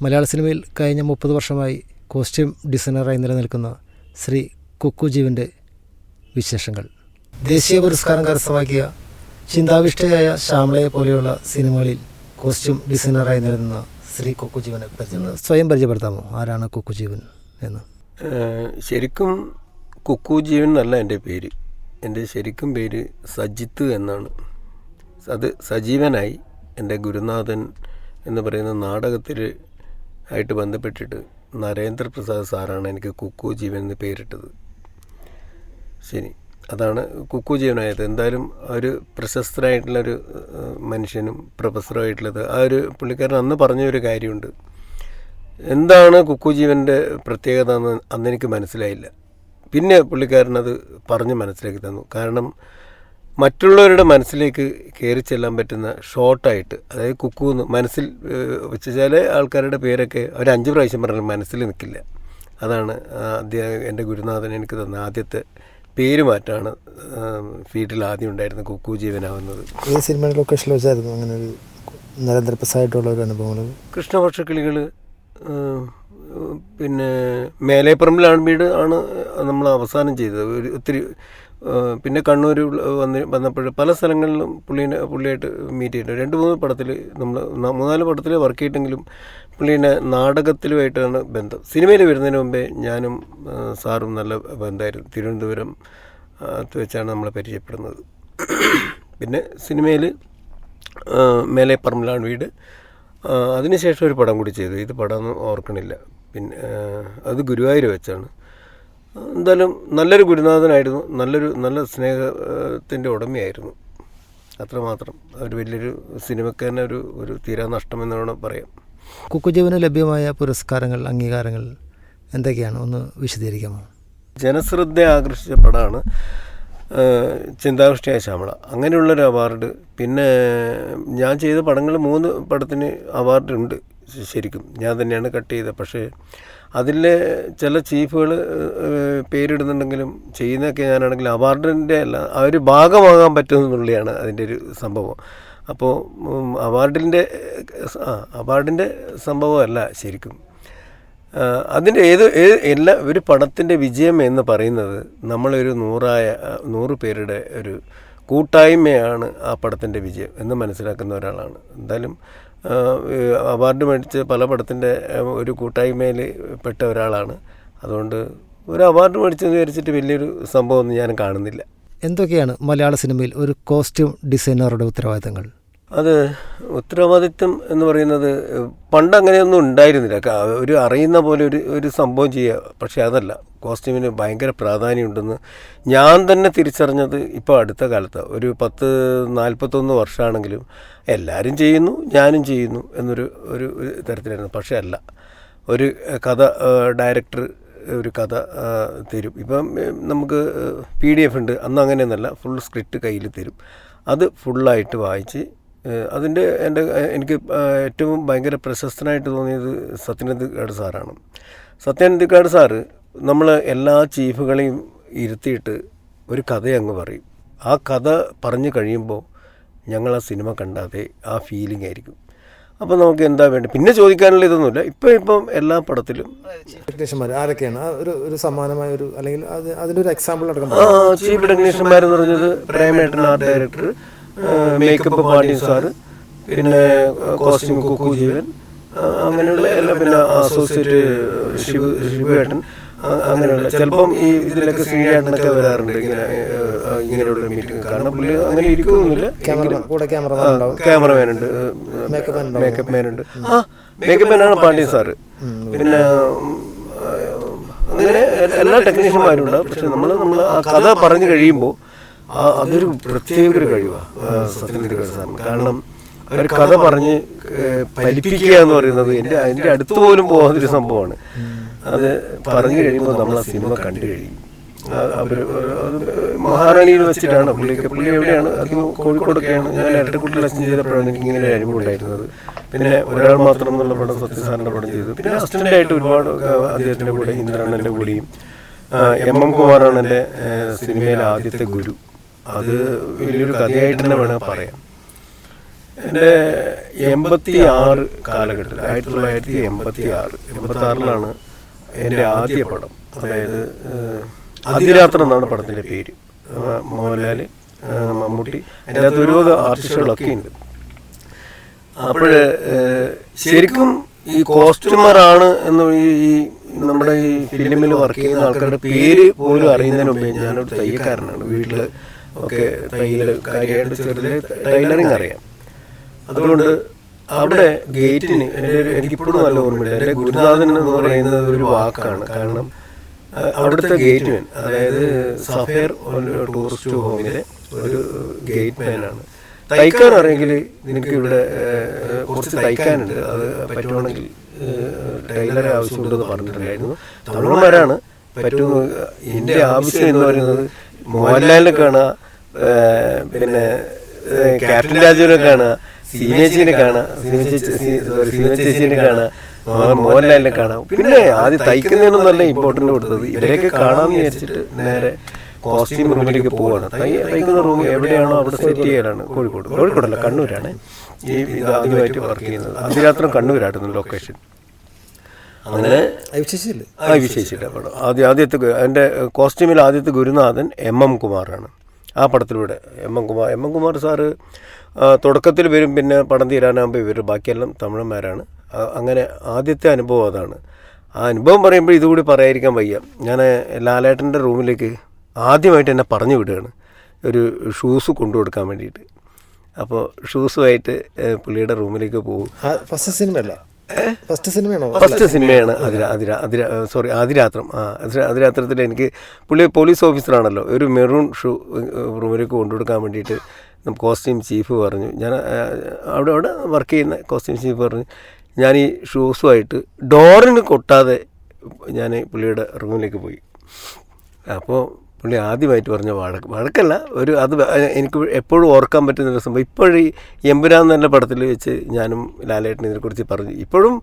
മലയാള സിനിമയിൽ കഴിഞ്ഞ 30 വർഷമായി കോസ്റ്റ്യൂം ഡിസൈനറായി നിലനിൽക്കുന്ന ശ്രീ കുക്കു ജീവൻ്റെ വിശേഷങ്ങൾ. ദേശീയ പുരസ്കാരം കരസ്ഥമാക്കിയ ചിന്താവിഷ്ടയായ ശ്യാമളയെ പോലെയുള്ള സിനിമകളിൽ കോസ്റ്റ്യൂം ഡിസൈനറായി നിലനിന്ന ശ്രീ കുക്കു ജീവനെ സ്വയം പരിചയപ്പെടുത്താമോ? ആരാണ് കുക്കു ജീവൻ എന്ന്? ശരിക്കും കുക്കു ജീവൻ എന്നല്ല എൻ്റെ പേര്. എൻ്റെ ശരിക്കും പേര് സജിത്ത് എന്നാണ്. അത് സജീവനായി എൻ്റെ ഗുരുനാഥൻ എന്ന് പറയുന്ന നാടകത്തിൽ ആയിട്ട് ബന്ധപ്പെട്ടിട്ട് നരേന്ദ്രപ്രസാദ് സാറാണ് എനിക്ക് കുക്കു ജീവൻ എന്ന് പേരിട്ടത്. ശരി, അതാണ് കുക്കു ജീവനായത്. എന്തായാലും ഒരു പ്രശസ്തരായിട്ടുള്ളൊരു മനുഷ്യനും പ്രൊഫസറുമായിട്ടുള്ളത് ആ ഒരു പുള്ളിക്കാരൻ അന്ന് പറഞ്ഞൊരു കാര്യമുണ്ട്. എന്താണ് കുക്കു ജീവൻ്റെ പ്രത്യേകത എന്ന് അന്നെനിക്ക് മനസ്സിലായില്ല. പിന്നെ പുള്ളിക്കാരനത് പറഞ്ഞ് മനസ്സിലാക്കി തന്നു. കാരണം മറ്റുള്ളവരുടെ മനസ്സിലേക്ക് കയറി ചെല്ലാൻ പറ്റുന്ന ഷോർട്ടായിട്ട്, അതായത് കുക്കു എന്ന് മനസ്സിൽ വെച്ച് ചില ആൾക്കാരുടെ പേരൊക്കെ ഒരു 5 പ്രാവശ്യം പറഞ്ഞാൽ മനസ്സിൽ നിൽക്കില്ല. അതാണ് അദ്ദേഹം എൻ്റെ ഗുരുനാഥൻ എനിക്ക് തന്ന ആദ്യത്തെ പേര് മാറ്റാണ് ഫീൽഡിൽ ആദ്യം ഉണ്ടായിരുന്ന കുക്കു ജീവനാവുന്നത്. ഈ സിനിമയുടെ ലൊക്കേഷനിൽ വെച്ചായിരുന്നു അങ്ങനെ ഒരു നരേന്ദ്രപ്രസാദായിട്ടുള്ള ഒരു അനുഭവങ്ങൾ? കൃഷ്ണപക്ഷക്കിളികൾ, പിന്നെ മേലേപ്പറമ്പിലാണ് വീട് ആണ് നമ്മൾ അവസാനം ചെയ്തത്. ഒത്തിരി പിന്നെ കണ്ണൂർ വന്നപ്പോൾ പല സ്ഥലങ്ങളിലും പുള്ളിയായിട്ട് മീറ്റ് ചെയ്തിട്ടുണ്ട്. 2-3 പടത്തിൽ നമ്മൾ 3-4 പടത്തിൽ വർക്ക് ചെയ്തിട്ടെങ്കിലും പുള്ളീനെ നാടകത്തിലുമായിട്ടാണ് ബന്ധം. സിനിമയിൽ വരുന്നതിന് മുമ്പേ ഞാനും സാറും നല്ല ബന്ധമായിരുന്നു. തിരുവനന്തപുരം വെച്ചാണ് നമ്മളെ പരിചയപ്പെടുന്നത്. പിന്നെ സിനിമയിൽ മേലേപ്പറമ്പിലാണ് വീട്. അതിനുശേഷം ഒരു പടം കൂടി ചെയ്തു. ഇത് പടമൊന്നും ഓർക്കണില്ല. പിന്നെ അത് ഗുരുവായൂർ വെച്ചാണ്. എന്തായാലും നല്ലൊരു ഗുരുനാഥനായിരുന്നു. നല്ല സ്നേഹത്തിൻ്റെ ഉടമയായിരുന്നു. അത്രമാത്രം. ഒരു വലിയൊരു സിനിമക്കാരനെ ഒരു തീരാ നഷ്ടമെന്ന് വേണം പറയാം. കുക്കു ജീവന് ലഭ്യമായ പുരസ്കാരങ്ങൾ, അംഗീകാരങ്ങൾ എന്തൊക്കെയാണ്? ഒന്ന് വിശദീകരിക്കാമോ? ജനശ്രദ്ധ ആകർഷിച്ച പടമാണ് ചിന്താവിഷ്ടയായ ശ്യാമള. അങ്ങനെയുള്ളൊരു അവാർഡ്. പിന്നെ ഞാൻ ചെയ്ത പടങ്ങൾ 3 പടത്തിന് അവാർഡുണ്ട്. ശരിക്കും ഞാൻ തന്നെയാണ് കട്ട് ചെയ്തത്. പക്ഷേ അതിലെ ചില ചീഫുകൾ പേരിടുന്നുണ്ടെങ്കിലും ചെയ്യുന്നതൊക്കെ ഞാനാണെങ്കിൽ അവാർഡിൻ്റെ അല്ല, ആ ഒരു ഭാഗമാകാൻ പറ്റുമെന്നുള്ളതാണ് അതിൻ്റെ ഒരു സംഭവം. അപ്പോൾ അവാർഡിൻ്റെ സംഭവമല്ല ശരിക്കും. അതിൻ്റെ എല്ലാ ഒരു പടത്തിൻ്റെ വിജയം എന്ന് പറയുന്നത് നമ്മളൊരു 100 പേരുടെ ഒരു കൂട്ടായ്മയാണ് ആ പടത്തിൻ്റെ വിജയം എന്ന് മനസ്സിലാക്കുന്ന ഒരാളാണ്. എന്തായാലും അവാർഡ് മേടിച്ച് പല പടത്തിൻ്റെ ഒരു കൂട്ടായ്മയിൽ പെട്ട ഒരാളാണ്. അതുകൊണ്ട് ഒരു അവാർഡ് മേടിച്ചെന്ന് വിചാരിച്ചിട്ട് വലിയൊരു സംഭവമൊന്നും ഞാൻ കാണുന്നില്ല. എന്തൊക്കെയാണ് മലയാള സിനിമയിൽ ഒരു കോസ്റ്റ്യൂം ഡിസൈനറുടെ ഉത്തരവാദിത്തങ്ങൾ? അത് ഉത്തരവാദിത്വം എന്ന് പറയുന്നത് പണ്ട് അങ്ങനെയൊന്നും ഉണ്ടായിരുന്നില്ല. ഒരു അറിയുന്ന പോലെ ഒരു സംഭവം ചെയ്യുക. പക്ഷേ അതല്ല, കോസ്റ്റ്യൂമിന് ഭയങ്കര പ്രാധാന്യമുണ്ടെന്ന് ഞാൻ തന്നെ തിരിച്ചറിഞ്ഞത് ഇപ്പോൾ അടുത്ത കാലത്ത്. ഒരു 10-41 വർഷമാണെങ്കിലും എല്ലാവരും ചെയ്യുന്നു, ഞാനും ചെയ്യുന്നു എന്നൊരു തരത്തിലായിരുന്നു. പക്ഷേ അല്ല, ഒരു കഥ ഡയറക്ടർ ഒരു കഥ തരും. ഇപ്പം നമുക്ക് PDF ഉണ്ട്. അന്ന് അങ്ങനെയൊന്നല്ല, ഫുൾ സ്ക്രിപ്റ്റ് കയ്യിൽ തരും. അത് ഫുള്ളായിട്ട് വായിച്ച് എനിക്ക് ഏറ്റവും ഭയങ്കര പ്രശസ്തനായിട്ട് തോന്നിയത് സത്യനന്ദിക്കാട് സാറാണ്. സത്യനന്ദിക്കാട് സാറ് നമ്മൾ എല്ലാ ചീഫുകളെയും ഇരുത്തിയിട്ട് ഒരു കഥയങ്ങ് പറയും. ആ കഥ പറഞ്ഞു കഴിയുമ്പോൾ ഞങ്ങൾ ആ സിനിമ കണ്ടാതെ ആ ഫീലിംഗ് ആയിരിക്കും. അപ്പോൾ നമുക്ക് എന്താ വേണ്ടത്, പിന്നെ ചോദിക്കാനുള്ള ഇതൊന്നുമില്ല. ഇപ്പം എല്ലാ പടത്തിലും ടെക്നീഷ്യന്മാർ ആരൊക്കെയാണ് ഒരു സമാനമായ ഒരു, അല്ലെങ്കിൽ അതിൻ്റെ ഒരു എക്സാമ്പിൾ അടക്കം? ചീഫ് ടെക്നീഷ്യന്മാരെന്ന് പറഞ്ഞത് പ്രേമേട്ടൻ art director, makeup Pandian sir, പിന്നെ കോസ്റ്റ്യൂം കുക്കു ജീവൻ, അങ്ങനെയുള്ള എല്ലാം, പിന്നെ അസോസിയേറ്റ് ശിവേട്ടൻ, അങ്ങനെയുള്ള ചിലപ്പം ഈ ഇതിലൊക്കെ ശ്രീയേട്ടനൊക്കെ വരാറുണ്ട് ഇങ്ങനെയുള്ള മീറ്റിംഗ്. കാരണം പുള്ളി അങ്ങനെ ഇരിക്കുന്നില്ല. ക്യാമറമാനുണ്ട്, മേക്കപ്പ് മാനുണ്ട്. മേക്കപ്പ് മാനാണ് പാണ്ഡ്യൻ സാറ്. പിന്നെ അങ്ങനെ എല്ലാ ടെക്നീഷ്യന്മാരും ഉണ്ടാവും. പക്ഷെ നമ്മൾ ആ കഥ പറഞ്ഞു കഴിയുമ്പോൾ അതൊരു പ്രത്യേക ഒരു കഴിവാണ് സത്യനന്ദിക്കാട് സാറിന്. കാരണം ഒരു കഥ പറഞ്ഞ് ഫലിപ്പിക്കുക എന്ന് പറയുന്നത് അതിൻ്റെ അടുത്ത് പോലും പോകാത്തൊരു സംഭവമാണ്. അത് പറഞ്ഞു കഴിയുമ്പോൾ നമ്മൾ ആ സിനിമ കണ്ടു കഴിയും. മഹാറാണിയിൽ വെച്ചിട്ടാണ് പുള്ളി എവിടെയാണ്, അധികം കോഴിക്കോടൊക്കെയാണ്. ഞാൻ ഇരട്ടക്കുട്ടിൽ അച്ഛൻ ചെയ്തപ്പോഴാണ് എനിക്ക് ഇങ്ങനെ ഒരു അനുഭവം ഉണ്ടായിരുന്നത്. പിന്നെ ഒരാൾ മാത്രം എന്നുള്ള പടം സത്യസാറിൻ്റെ പടം ചെയ്തു. പിന്നെ അസിസ്റ്റൻ്റായിട്ട് ഒരുപാട് അദ്ദേഹത്തിൻ്റെ കൂടെ ഇന്ദ്രണ്ണൻ്റെ കൂടെയും MM കുമാറാണ് എൻ്റെ സിനിമയിലെ ആദ്യത്തെ ഗുരു. അത് വലിയൊരു കഥയായിട്ട് തന്നെ വേണമെങ്കിൽ പറയാം. എൻ്റെ 86 കാലഘട്ടത്തിൽ 1986 എൻ്റെ ആദ്യ പടം. അതായത് അതിരാത്രം എന്നാണ് പടത്തിൻ്റെ പേര്. മോഹൻലാൽ, മമ്മൂട്ടി, അതിൻ്റെ അകത്ത് ഒരുപാട് ആർട്ടിസ്റ്റുകളൊക്കെ ഉണ്ട്. അപ്പോൾ ശരിക്കും ഈ കോസ്റ്റ്യൂമറാണ് എന്ന് ഈ നമ്മുടെ ഈ ഫിലിമിൽ വർക്ക് ചെയ്യുന്ന ആൾക്കാരുടെ പേര് പോലും അറിയുന്നതിന് മുമ്പേ ഞാനൊരു തയ്യക്കാരനാണ്. വീട്ടിൽ ഒക്കെ തയ്യൽ കാര്യമായിട്ട് ചെറുതിൽ ടൈലറിങ് അറിയാം. അതുകൊണ്ട് അവിടെ ഗേറ്റിന് എനിക്കിപ്പോഴും നല്ല ഓർമ്മയില്ല. എൻ്റെ ഗുരുനാഥൻ എന്ന് പറയുന്നത് ഒരു വാക്കാണ്. കാരണം അവിടുത്തെ ഗേറ്റ്മാൻ, അതായത് സഫയർ ടൂറിസ്റ്റ് ഹോമിലെ ഒരു ഗേറ്റ് മാനാണ്. തയ്ക്കാൻ അറിയെങ്കിൽ നിനക്ക് ഇവിടെ കുറച്ച് തയ്ക്കാനുണ്ട്, അത് പറ്റുവാണെങ്കിൽ ടൈലറെ ആവശ്യമുണ്ടെന്ന് പറഞ്ഞിട്ടുണ്ടായിരുന്നു. തമിഴന്മാരാണ് പറ്റും. എൻ്റെ ആവശ്യം എന്ന് പറയുന്നത് മോഹൻലാലിനെ കാണുക, പിന്നെ ക്യാപ്റ്റൻ രാജുവിനെ കാണുക, സീനേച്ചിനെ കാണുക, സീനേച്ചിനെ കാണുക, മോഹൻലാലിനെ കാണാം. പിന്നെ ആദ്യം തയ്ക്കുന്നതിനും നല്ല ഇമ്പോർട്ടൻ്റ് കൊടുത്തത് ഇവരെയൊക്കെ കാണാമെന്ന് വിചാരിച്ചിട്ട് നേരെ കോസ്റ്റ്യൂം റൂമിലേക്ക് പോവാണ്. തയ്ക്കുന്ന റൂം എവിടെയാണോ അവിടെ സെറ്റ് ചെയ്യലാണ്. കോഴിക്കോടല്ല, കണ്ണൂരാണ് ഇത് ആദ്യമായിട്ട് വർക്ക് ചെയ്യുന്നത്. അതിരാത്രം കണ്ണൂരായിരുന്നു ലൊക്കേഷൻ. അങ്ങനെ വിശേഷിച്ചില്ല പടം. ആദ്യത്തെ എൻ്റെ കോസ്റ്റ്യൂമിൽ ആദ്യത്തെ ഗുരുനാഥൻ MM കുമാറാണ്. ആ പടത്തിലൂടെ MM കുമാർ സാറ് തുടക്കത്തിൽ വരും, പിന്നെ പടം തീരാനാകുമ്പോൾ ഇവർ ബാക്കിയെല്ലാം തമിഴന്മാരാണ്. അങ്ങനെ ആദ്യത്തെ അനുഭവം അതാണ്. ആ അനുഭവം പറയുമ്പോൾ ഇതുകൂടി പറയാതിരിക്കാൻ വയ്യ. ഞാൻ ലാലേട്ടൻ്റെ റൂമിലേക്ക് ആദ്യമായിട്ട് എന്നെ പറഞ്ഞു വിടുകയാണ് ഒരു ഷൂസ് കൊണ്ടു കൊടുക്കാൻ വേണ്ടിയിട്ട്. അപ്പോൾ ഷൂസുമായിട്ട് പുള്ളിയുടെ റൂമിലേക്ക് പോകും. ഫസ്റ്റ് സിനിമയല്ല, ഫസ്റ്റ് സിനിമയാണ് അതിരാത്രം. അതിരാത്രത്തിൽ എനിക്ക് പുള്ളി പോലീസ് ഓഫീസറാണല്ലോ, ഒരു മെറൂൺ ഷൂ റൂമിലേക്ക് കൊണ്ടുകൊടുക്കാൻ വേണ്ടിയിട്ട് കോസ്റ്റ്യൂം ചീഫ് പറഞ്ഞു. ഞാൻ അവിടെ വർക്ക് ചെയ്യുന്ന കോസ്റ്റ്യൂം ചീഫ് പറഞ്ഞു ഞാൻ ഈ ഷൂസുമായിട്ട് ഡോറിന് കൊട്ടാതെ ഞാൻ പുള്ളിയുടെ റൂമിലേക്ക് പോയി. അപ്പോൾ പുള്ളി ആദ്യമായിട്ട് പറഞ്ഞ വഴക്കല്ല, അത് എനിക്ക് എപ്പോഴും ഓർക്കാൻ പറ്റുന്ന ഒരു സംഭവം. ഇപ്പോഴീ എമ്പുരാൻ എന്ന പടത്തിൽ വെച്ച് ഞാനും ലാലേട്ടൻ ഇതിനെക്കുറിച്ച് പറഞ്ഞു. ഇപ്പോഴും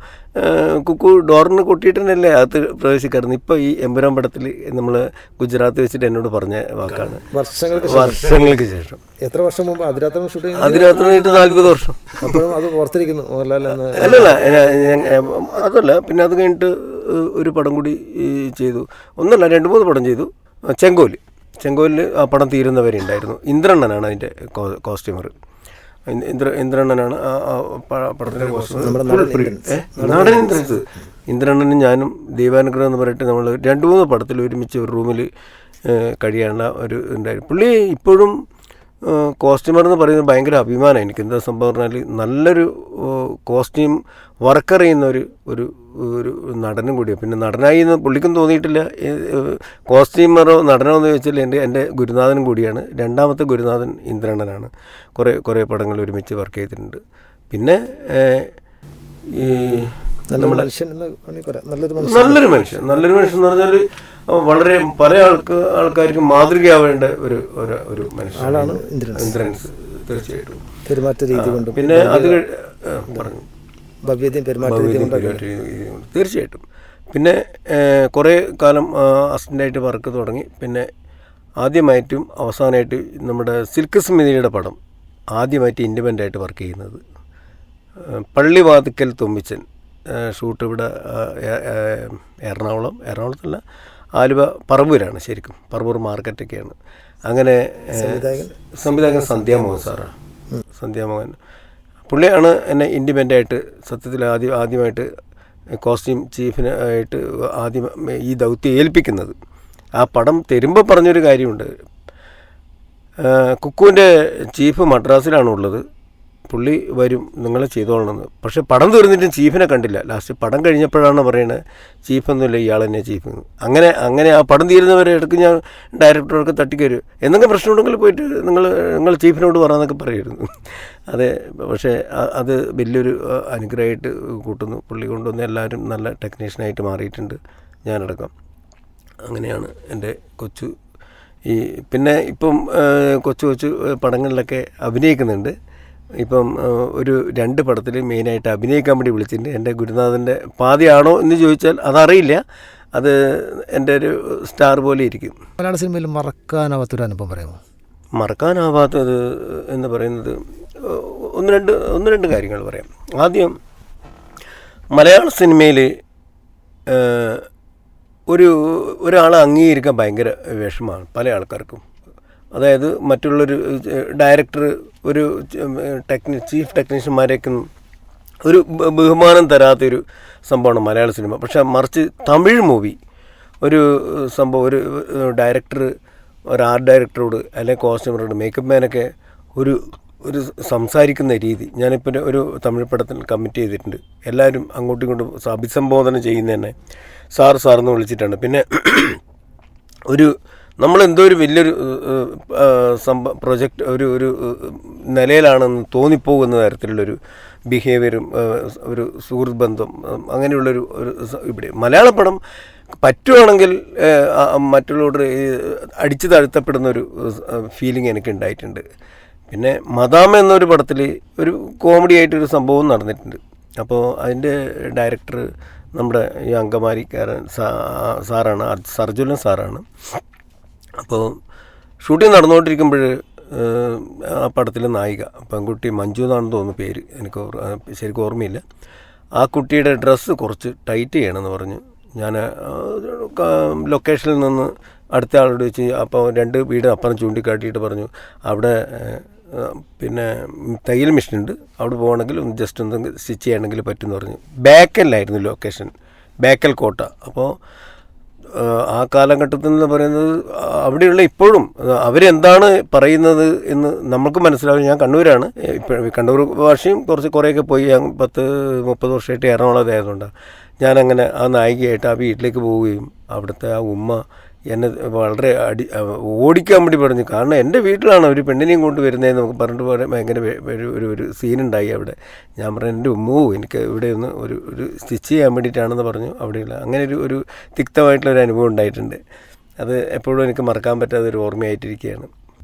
കുക്കു ഡോറിന് കൊട്ടിയിട്ടുണ്ടല്ലേ അകത്ത് പ്രവേശിക്കാറുണ്ട്. ഇപ്പോൾ ഈ എമ്പുരാൻ പടത്തിൽ നമ്മൾ ഗുജറാത്ത് വെച്ചിട്ട് എന്നോട് പറഞ്ഞ വാക്കാണ്. വർഷങ്ങൾക്ക് ശേഷം. എത്ര വർഷം മുമ്പ് അതിരാത്രം ഷൂട്ട്? അതിരാത്രം 40 വർഷം. അപ്പോഴും അത് ഓർത്തിരിക്കുന്നു അല്ലല്ല, അതല്ല. പിന്നെ അത് കഴിഞ്ഞിട്ട് ഒരു പടം കൂടി ചെയ്തു. 2-3 പടം ചെയ്തു. ചെങ്കോലിൽ ആ പടം തീരുന്നവരെ ഉണ്ടായിരുന്നു. ഇന്ദ്രണ്ണനാണ് അതിൻ്റെ കോസ്റ്റ്യൂമർ. ഇന്ദ്രണ്ണനാണ് ആ പടത്തിൻ്റെ കോസ്റ്റ്യൂമർ. നാടൻ ഇന്ദ്രണ്ണനും ഞാനും ദൈവാനുഗ്രഹം എന്ന് പറഞ്ഞിട്ട് നമ്മൾ 2-3 പടത്തിൽ ഒരുമിച്ച് ഒരു റൂമിൽ കഴിയാനുള്ള ഒരു ഉണ്ടായിരുന്നു. പുള്ളി ഇപ്പോഴും കോസ്റ്റ്യൂമർ എന്ന് പറയുന്നത് ഭയങ്കര അഭിമാനമാണ് എനിക്ക്. എന്താ സംഭവം പറഞ്ഞാൽ നല്ലൊരു കോസ്റ്റ്യൂം വർക്ക് ചെയ്യുന്ന ഒരു നടനും കൂടിയാണ്. പിന്നെ നടനായി എന്ന് പുള്ളിക്കും തോന്നിയിട്ടില്ല. കോസ്റ്റ്യൂമറോ നടനോ എന്ന് ചോദിച്ചാൽ എൻ്റെ ഗുരുനാഥനും കൂടിയാണ്. രണ്ടാമത്തെ ഗുരുനാഥൻ ഇന്ദ്രണ്ണനാണ്. കുറേ പടങ്ങൾ ഒരുമിച്ച് വർക്ക് ചെയ്തിട്ടുണ്ട്. പിന്നെ ഈ നല്ലൊരു മനുഷ്യൻ എന്ന് പറഞ്ഞാൽ വളരെ പല ആൾക്കാർക്കും മാതൃകയാവേണ്ട ഒരു മനുഷ്യനാണ് ഇന്ദ്രൻസ്. തീർച്ചയായിട്ടും പെരുമാറ്റ രീതി കൊണ്ട്, പിന്നെ അത് പറഞ്ഞു തീർച്ചയായിട്ടും. പിന്നെ കുറേ കാലം അസിസ്റ്റൻ്റായിട്ട് വർക്ക് തുടങ്ങി. പിന്നെ ആദ്യമായിട്ടും അവസാനമായിട്ട് നമ്മുടെ സിൽക്ക് സ്മിതിയുടെ പടം ആദ്യമായിട്ട് ഇൻഡിപെൻഡൻ്റായിട്ട് വർക്ക് ചെയ്യുന്നത് പള്ളിവാതിക്കൽ തുമ്പിച്ചൻ. ഷൂട്ട് ഇവിടെ എറണാകുളത്തല്ല, ആലുവ പറവൂരാണ്. ശരിക്കും പറവൂർ മാർക്കറ്റൊക്കെയാണ്. അങ്ങനെ സംവിധായകൻ സന്ധ്യാമോഹൻ സാറാണ്. സന്ധ്യാമോഹൻ പുള്ളിയാണ് എന്നെ ഇൻഡിപെൻഡൻ്റായിട്ട് സത്യത്തിൽ ആദ്യമായിട്ട് കോസ്റ്റ്യൂം ചീഫിനായിട്ട് ആദ്യം ഈ ദൗത്യം ഏൽപ്പിക്കുന്നത്. ആ പടം തരുമ്പോൾ പറഞ്ഞൊരു കാര്യമുണ്ട്. കുക്കുവിൻ്റെ ചീഫ് മദ്രാസിലാണുള്ളത്, പുള്ളി വരും, നിങ്ങൾ ചെയ്തോളണമെന്ന്. പക്ഷേ പടം തീർന്നിട്ടും ചീഫിനെ കണ്ടില്ല. ലാസ്റ്റ് പടം കഴിഞ്ഞപ്പോഴാണ് പറയുന്നത് ചീഫൊന്നുമില്ല, ഇയാൾ തന്നെ ചീഫ്. അങ്ങനെ ആ പടം തീരുന്നവരെ ഇടയ്ക്ക് ഞാൻ ഡയറക്ടറൊക്കെ തട്ടിക്കരും. എന്തെങ്കിലും പ്രശ്നമുണ്ടെങ്കിൽ പോയിട്ട് നിങ്ങൾ ചീഫിനോട് പറയാമെന്നൊക്കെ പറയുമായിരുന്നു. അതെ, പക്ഷേ അത് വലിയൊരു അനുഗ്രഹമായിട്ട് കൂട്ടുന്നു. പുള്ളി കൊണ്ടുവന്ന് എല്ലാവരും നല്ല ടെക്നീഷ്യനായിട്ട് മാറിയിട്ടുണ്ട്, ഞാനടക്കം. അങ്ങനെയാണ് എൻ്റെ പിന്നെ ഇപ്പം കൊച്ചു പടങ്ങളിലൊക്കെ അഭിനയിക്കുന്നുണ്ട്. ഇപ്പം ഒരു 2 പടത്തിൽ മെയിനായിട്ട് അഭിനയിക്കാൻ വേണ്ടി വിളിച്ചിട്ടുണ്ട്. എൻ്റെ ഗുരുനാഥൻ്റെ പാതിയാണോ എന്ന് ചോദിച്ചാൽ അതറിയില്ല. അത് എൻ്റെ ഒരു സ്റ്റാർ പോലെ ഇരിക്കും. മലയാള സിനിമയിൽ മറക്കാനാവാത്തൊരു അനുഭവം പറയാമോ? മറക്കാനാവാത്തത് എന്ന് പറയുന്നത് ഒന്ന് രണ്ട് കാര്യങ്ങൾ പറയാം. ആദ്യം, മലയാള സിനിമയിൽ ഒരാളെ അംഗീകരിക്കാൻ ഭയങ്കര വിഷമമാണ് പല ആൾക്കാർക്കും. അതായത് മറ്റുള്ളൊരു ഡയറക്ടർ, ഒരു ചീഫ് ടെക്നീഷ്യന്മാരേക്കും ഒരു ബഹുമാനം തരാത്തൊരു സംഭവമാണ് മലയാള സിനിമ. പക്ഷേ മറിച്ച് തമിഴ് മൂവി ഒരു സംഭവം, ഒരു ഡയറക്ടർ ഒരു ആർട്ട് ഡയറക്ടറോട് അല്ലെങ്കിൽ കോസ്റ്റ്യൂമറോട്, മേക്കപ്പ് മാനൊക്കെ ഒരു സംസാരിക്കുന്ന രീതി, ഞാനിപ്പോൾ ഒരു തമിഴ് പടത്തിൽ കമ്മിറ്റ് ചെയ്തിട്ടുണ്ട്. എല്ലാവരും അങ്ങോട്ടും ഇങ്ങോട്ടും അഭിസംബോധന ചെയ്യുന്ന തന്നെ സാറെന്ന് വിളിച്ചിട്ടാണ്. പിന്നെ നമ്മളെന്തോ ഒരു വലിയൊരു പ്രൊജക്റ്റ് ഒരു നിലയിലാണെന്ന് തോന്നിപ്പോകുന്ന തരത്തിലുള്ളൊരു ബിഹേവിയറും ഒരു സുഹൃത്ത് ബന്ധം അങ്ങനെയുള്ളൊരു ഇവിടെ മലയാള പടം പറ്റുവാണെങ്കിൽ മറ്റുള്ളവർ അടിച്ചു താഴ്ത്തപ്പെടുന്നൊരു ഫീലിംഗ് എനിക്ക് ഉണ്ടായിട്ടുണ്ട്. പിന്നെ മദാമ എന്നൊരു പടത്തിൽ ഒരു കോമഡി ആയിട്ടൊരു സംഭവം നടന്നിട്ടുണ്ട്. അപ്പോൾ അതിൻ്റെ ഡയറക്ടർ നമ്മുടെ ഈ അങ്കമാലിക്കാരൻ സാറാണ്, സർജുലൻ സാറാണ്. അപ്പോൾ ഷൂട്ടിംഗ് നടന്നുകൊണ്ടിരിക്കുമ്പോൾ ആ പടത്തിലെ നായിക പെൺകുട്ടി മഞ്ജു എന്നാണെന്ന് തോന്നുന്നു പേര്, എനിക്ക് ശരിക്കും ഓർമ്മയില്ല. ആ കുട്ടിയുടെ ഡ്രസ്സ് കുറച്ച് ടൈറ്റ് ചെയ്യണമെന്ന് പറഞ്ഞു. ഞാൻ ലൊക്കേഷനിൽ നിന്ന് അടുത്ത ആളോട് വെച്ച് അപ്പോൾ 2 വീട് അപ്പുറം ചൂണ്ടിക്കാട്ടിയിട്ട് പറഞ്ഞു, അവിടെ പിന്നെ തയ്യൽ മെഷീനുണ്ട്, അവിടെ പോകണമെങ്കിൽ ഒന്ന് ജസ്റ്റ് ഒന്ന് സ്റ്റിച്ച് ചെയ്യണമെങ്കിൽ പറ്റുമെന്ന് പറഞ്ഞു. ബേക്കലിലായിരുന്നു ലൊക്കേഷൻ, ബേക്കൽ കോട്ട. അപ്പോൾ ആ കാലഘട്ടത്തിൽ എന്ന് പറയുന്നത് അവിടെയുള്ള ഇപ്പോഴും അവരെന്താണ് പറയുന്നത് എന്ന് നമുക്ക് മനസ്സിലാവും. ഞാൻ കണ്ണൂരാണ്, കണ്ണൂർ ഭാഷയും കുറേയൊക്കെ പോയി. 10-30 വർഷമായിട്ട് എറണാകുളത്തായതുകൊണ്ടാണ് ഞാനങ്ങനെ ആ നായികയായിട്ട് ആ വീട്ടിലേക്ക് പോവുകയും അവിടുത്തെ ആ ഉമ്മ എന്നെ വളരെ ഓടിക്കാൻ വേണ്ടി പറഞ്ഞു. കാരണം എൻ്റെ വീട്ടിലാണ് ഒരു പെണ്ണിനെയും കൊണ്ട് വരുന്നതെന്ന് നമുക്ക് പറഞ്ഞിട്ട് പോലെ ഭയങ്കര ഒരു സീനുണ്ടായി അവിടെ. ഞാൻ പറഞ്ഞു, എൻ്റെ ഉമ്മോ എനിക്ക് ഇവിടെ ഒന്ന് ഒരു സ്റ്റിച്ച് ചെയ്യാൻ വേണ്ടിയിട്ടാണെന്ന് പറഞ്ഞു. അവിടെയുള്ള അങ്ങനെ ഒരു തിക്തമായിട്ടുള്ളൊരു അനുഭവം ഉണ്ടായിട്ടുണ്ട്. അത് എപ്പോഴും എനിക്ക് മറക്കാൻ പറ്റാത്ത ഒരു ഓർമ്മയായിട്ടിരിക്കുകയാണ്.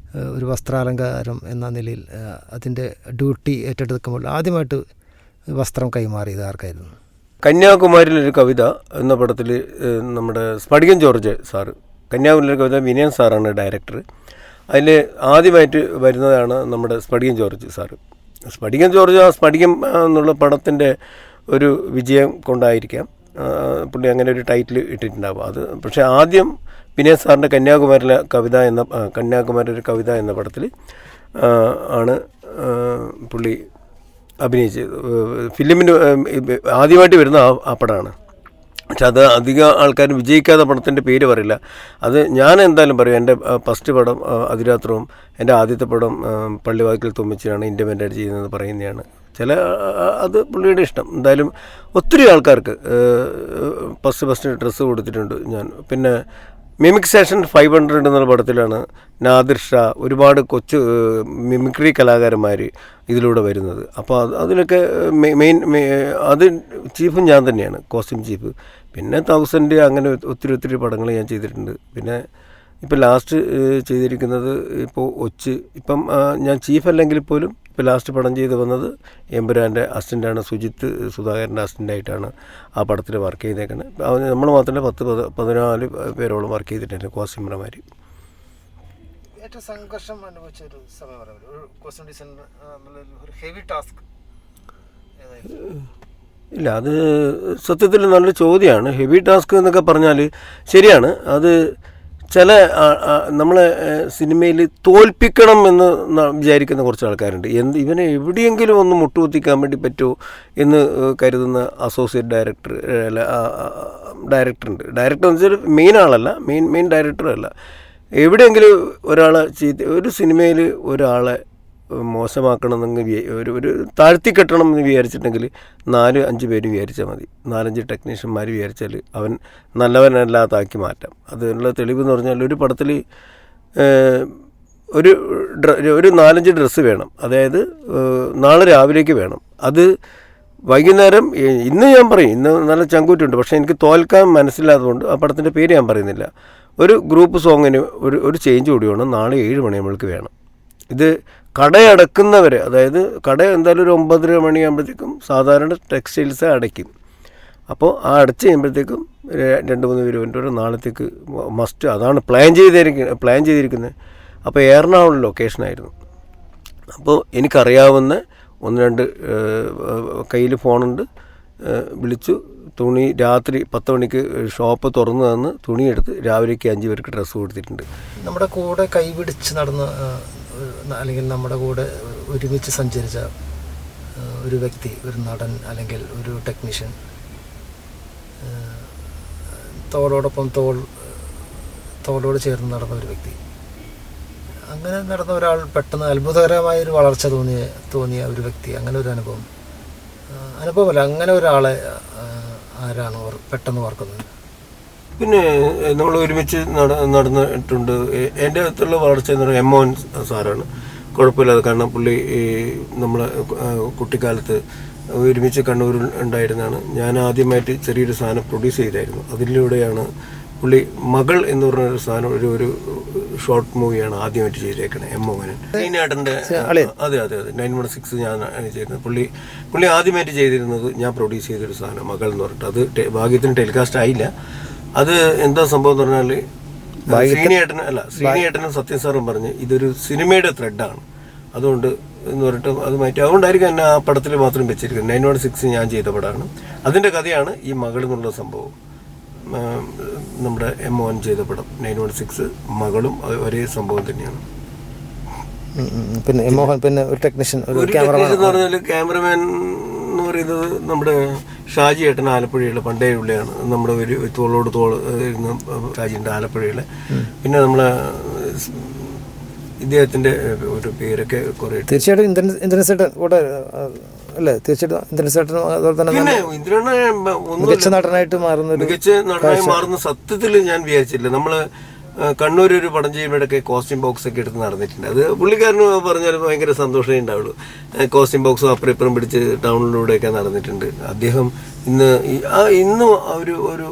ഒരു വസ്ത്രാലങ്കാരം എന്ന നിലയിൽ അതിൻ്റെ ഡ്യൂട്ടി ഏറ്റെടുക്കുമ്പോൾ ആദ്യമായിട്ട് വസ്ത്രം കൈമാറിയത് ആർക്കായിരുന്നു? കന്യാകുമാരിയിലൊരു കവിത എന്ന പടത്തിൽ നമ്മുടെ സ്ഫടികം ജോർജ് സാറ്, കന്യാകുമാരിയിലെ കവിത വിനയൻ സാറാണ് ഡയറക്ടർ. അതിൽ ആദ്യമായിട്ട് വരുന്നതാണ് നമ്മുടെ സ്ഫടികം ജോർജ് സാറ്. സ്ഫടികം ജോർജ് ആ സ്ഫടികം എന്നുള്ള പടത്തിൻ്റെ ഒരു വിജയം കൊണ്ടായിരിക്കാം പുള്ളി അങ്ങനെ ഒരു ടൈറ്റിൽ ഇട്ടിട്ടുണ്ടാവും. അത് പക്ഷേ ആദ്യം വിനയൻ സാറിൻ്റെ കന്യാകുമാരി ഒരു കവിത എന്ന പടത്തിൽ ആണ് പുള്ളി അഭിനയിച്ചത്. ഫിലിമിന് ആദ്യമായിട്ട് വരുന്ന ആ പടമാണ്. പക്ഷെ അത് അധികം ആൾക്കാർ വിജയിക്കാത്ത പടത്തിൻ്റെ പേര് പറയില്ല. അത് ഞാൻ എന്തായാലും പറയും, എൻ്റെ ഫസ്റ്റ് പടം അതിരാത്രവും എൻ്റെ ആദ്യത്തെ പടം പള്ളിവാതിക്കൽ തുമ്മിച്ചാണ് ഇൻഡിപെൻഡൻ്റ് ചെയ്യുന്നത് പറയുന്നതാണ്. അത് പുള്ളിയുടെ ഇഷ്ടം. എന്തായാലും ഒത്തിരി ആൾക്കാർക്ക് ഫസ്റ്റ് ഡ്രസ്സ് കൊടുത്തിട്ടുണ്ട് ഞാൻ. പിന്നെ മിമിക് സ്റ്റേഷൻ 500 എന്നുള്ള പടത്തിലാണ് നാദിർ ഷാ, ഒരുപാട് കൊച്ചു മിമിക്രി കലാകാരന്മാർ ഇതിലൂടെ വരുന്നത്. അപ്പോൾ അതിലൊക്കെ മെയിൻ അത് ചീഫും ഞാൻ തന്നെയാണ്, കോസ്റ്റ്യൂം ചീഫ്. പിന്നെ 1000 അങ്ങനെ ഒത്തിരി പടങ്ങൾ ഞാൻ ചെയ്തിട്ടുണ്ട്. പിന്നെ ഇപ്പോൾ ലാസ്റ്റ് ചെയ്തിരിക്കുന്നത് ഇപ്പോൾ ഇപ്പം ഞാൻ ചീഫ് അല്ലെങ്കിൽ പോലും ഇപ്പോൾ ലാസ്റ്റ് പടം ചെയ്ത് വന്നത് എമ്പുരാൻ്റെ അസിസ്റ്റൻ്റാണ്, സുജിത്ത് സുധാകരൻ്റെ അസിസ്റ്റൻ്റായിട്ടാണ് ആ പടത്തിൽ വർക്ക് ചെയ്തേക്കുന്നത്. നമ്മൾ മാത്രമല്ല 10-14 പേരോളം വർക്ക് ചെയ്തിട്ടുണ്ട് കോസ്റ്റ്യൂമർമാർ. ഏറ്റവും സംഘർഷം അനുഭവിച്ച ഒരു സമയം, കോസ്റ്റ്യൂം ഡിസൈനർ ഒരു ഹെവി ടാസ്ക്? ഇല്ല, അത് സത്യത്തിൽ നല്ലൊരു ചോദ്യമാണ്. ഹെവി ടാസ്ക് എന്നൊക്കെ പറഞ്ഞാൽ ശരിയാണ്. അത് ചില നമ്മളെ സിനിമയിൽ തോൽപ്പിക്കണം എന്ന് വിചാരിക്കുന്ന കുറച്ച് ആൾക്കാരുണ്ട്. ഇവനെ എവിടെയെങ്കിലും ഒന്ന് മുട്ടുകുത്തിക്കാൻ വേണ്ടി പറ്റുമോ എന്ന് കരുതുന്ന അസോസിയേറ്റ് ഡയറക്ടറുണ്ട്. ഡയറക്ടർ എന്ന് വെച്ചാൽ മെയിൻ ആളല്ല, മെയിൻ ഡയറക്ടറല്ല. എവിടെയെങ്കിലും ഒരു സിനിമയിൽ ഒരാളെ മോശമാക്കണമെന്നെങ്കിൽ ഒരു താഴ്ത്തിക്കെട്ടണം എന്ന് വിചാരിച്ചിട്ടുണ്ടെങ്കിൽ 4-5 പേര് വിചാരിച്ചാൽ മതി. 4-5 ടെക്നീഷ്യന്മാർ വിചാരിച്ചാൽ അവൻ നല്ലവനല്ലാത്താക്കി മാറ്റാം. അതിനുള്ള തെളിവെന്ന് പറഞ്ഞാൽ ഒരു പടത്തിൽ ഒരു 4-5 ഡ്രസ്സ് വേണം. അതായത് നാളെ രാവിലേക്ക് വേണം. അത് വൈകുന്നേരം ഇന്ന് ഞാൻ പറയും, ഇന്ന് നല്ല ചങ്കൂറ്റുണ്ട്, പക്ഷേ എനിക്ക് തോൽക്കാൻ മനസ്സിലാത്തതുകൊണ്ട് ആ പടത്തിൻ്റെ പേര് ഞാൻ പറയുന്നില്ല. ഒരു ഗ്രൂപ്പ് സോങ്ങിന് ഒരു ചേഞ്ച് കൂടി വേണം, നാളെ 7 മണിയാകുമ്പോഴേക്ക് വേണം. ഇത് കടയടക്കുന്നവരെ, അതായത് കട എന്തായാലും ഒരു 9:30 മണിയാകുമ്പോഴത്തേക്കും സാധാരണ ടെക്സ്റ്റൈൽസ് അടയ്ക്കും. അപ്പോൾ ആ അടച്ച് കഴിയുമ്പോഴത്തേക്കും 2-3 പേര് വേണ്ടി നാളത്തേക്ക് മസ്റ്റ്, അതാണ് പ്ലാൻ ചെയ്തിരിക്കുന്നത്. അപ്പോൾ എറണാകുളം ലൊക്കേഷനായിരുന്നു. അപ്പോൾ എനിക്കറിയാവുന്ന 1-2 കയ്യിൽ ഫോണുണ്ട്, വിളിച്ചു. തുണി രാത്രി 10 മണിക്ക് ഷോപ്പ് തുറന്നു തന്ന് തുണിയെടുത്ത് രാവിലേക്ക് 5 പേർക്ക് ഡ്രസ്സ് കൊടുത്തിട്ടുണ്ട്. നമ്മുടെ കൂടെ കൈപിടിച്ച് നടന്ന അല്ലെങ്കിൽ നമ്മുടെ കൂടെ ഒരുമിച്ച് സഞ്ചരിച്ച ഒരു വ്യക്തി, ഒരു നടൻ അല്ലെങ്കിൽ ഒരു ടെക്നീഷ്യൻ, തോളോടൊപ്പം തോളോട് ചേർന്ന് നടന്ന ഒരു വ്യക്തി, അങ്ങനെ നടന്ന ഒരാൾ പെട്ടെന്ന് അത്ഭുതകരമായൊരു വളർച്ച തോന്നിയ ഒരു വ്യക്തി, അങ്ങനെ ഒരു അനുഭവമല്ല, അങ്ങനെ ഒരാളെ ആരാണ് പെട്ടെന്ന് ഓർക്കുന്നത്? പിന്നെ നമ്മൾ ഒരുമിച്ച് നടന്നിട്ടുണ്ട്. എൻ്റെ അടുത്തുള്ള വളർച്ച എന്ന് പറയുന്നത് എമ്മോൻ സാറാണ്. കുഴപ്പമില്ലാതെ, കാരണം പുള്ളി നമ്മളെ കുട്ടിക്കാലത്ത് ഒരുമിച്ച് കണ്ണൂരിൽ ഉണ്ടായിരുന്നതാണ്. ഞാൻ ആദ്യമായിട്ട് ചെറിയൊരു സാധനം പ്രൊഡ്യൂസ് ചെയ്തായിരുന്നു. അതിലൂടെയാണ് പുള്ളി മകൾ എന്ന് പറഞ്ഞൊരു സാധനം, ഒരു ഷോർട്ട് മൂവിയാണ് ആദ്യമായിട്ട് ചെയ്തേക്കണേ എമ്മോഹനൻ. ശ്രീനേട്ടൻ്റെ അതെ 916 ഞാൻ ചെയ്തിരുന്നത്. പുള്ളി ആദ്യമായിട്ട് ചെയ്തിരുന്നത് ഞാൻ പ്രൊഡ്യൂസ് ചെയ്തൊരു സാധനം മകൾ എന്ന് പറഞ്ഞിട്ട്. അത് ഭാഗ്യത്തിന് ടെലികാസ്റ്റ് ആയില്ല. അത് എന്താ സംഭവം എന്ന് പറഞ്ഞാൽ ശ്രീനിയേട്ടനും സത്യം സാറും പറഞ്ഞ് ഇതൊരു സിനിമയുടെ ത്രെഡാണ്, അതുകൊണ്ട് എന്ന് പറഞ്ഞിട്ട് അത് മാറ്റി. അതുകൊണ്ടായിരിക്കും എന്നെ ആ പടത്തിൽ മാത്രം വെച്ചിരിക്കുന്നത്. 916 ഞാൻ ചെയ്ത പടമാണ്. അതിൻ്റെ കഥയാണ് ഈ മകൾ എന്നുള്ള സംഭവം. നമ്മുടെ എമ്മോൻ ചെയ്ത പടം 916 മകളും ഒരേ സംഭവം തന്നെയാണ്. പിന്നെ എമ്മോഹൻ, പിന്നെ ഒരു ടെക്നീഷ്യൻ എന്ന് പറഞ്ഞാൽ ക്യാമറമാൻ എന്ന് പറയുന്നത് നമ്മുടെ ഷാജി ഏട്ടൻ ആലപ്പുഴയുള്ള പണ്ടേ ഉള്ളയാണ്. നമ്മുടെ ഒരു തോളോട് തോള് ഇരുന്ന് ഷാജിൻ്റെ ആലപ്പുഴയിൽ. പിന്നെ നമ്മളെ ഇദ്ദേഹത്തിൻ്റെ ഒരു പേരൊക്കെ കുറേ, തീർച്ചയായിട്ടും ഇന്ദ്രൻസേട്ടൻ കൂടെ അല്ലേ? തീർച്ചയായിട്ടും ഇന്ദ്രൻസേട്ടൻ അതുപോലെ തന്നെ മികച്ച നടനായിട്ട് മാറുന്ന സത്യത്തിൽ ഞാൻ വിചാരിച്ചില്ല. നമ്മള് കണ്ണൂർ ഒരു പടം ചെയ്യുമ്പോഴൊക്കെ കോസ്റ്റ്യൂം ബോക്സ് ഒക്കെ എടുത്ത് നടന്നിട്ടുണ്ട്. അത് പുള്ളിക്കാരന് പറഞ്ഞാൽ ഭയങ്കര സന്തോഷമേ ഉണ്ടാവുള്ളൂ. കോസ്റ്റ്യൂം ബോക്സും അപ്പുറം ഇപ്പുറം പിടിച്ച് ടൗണിലൂടെയൊക്കെ നടന്നിട്ടുണ്ട്. അദ്ദേഹം ഇന്നും ഒരു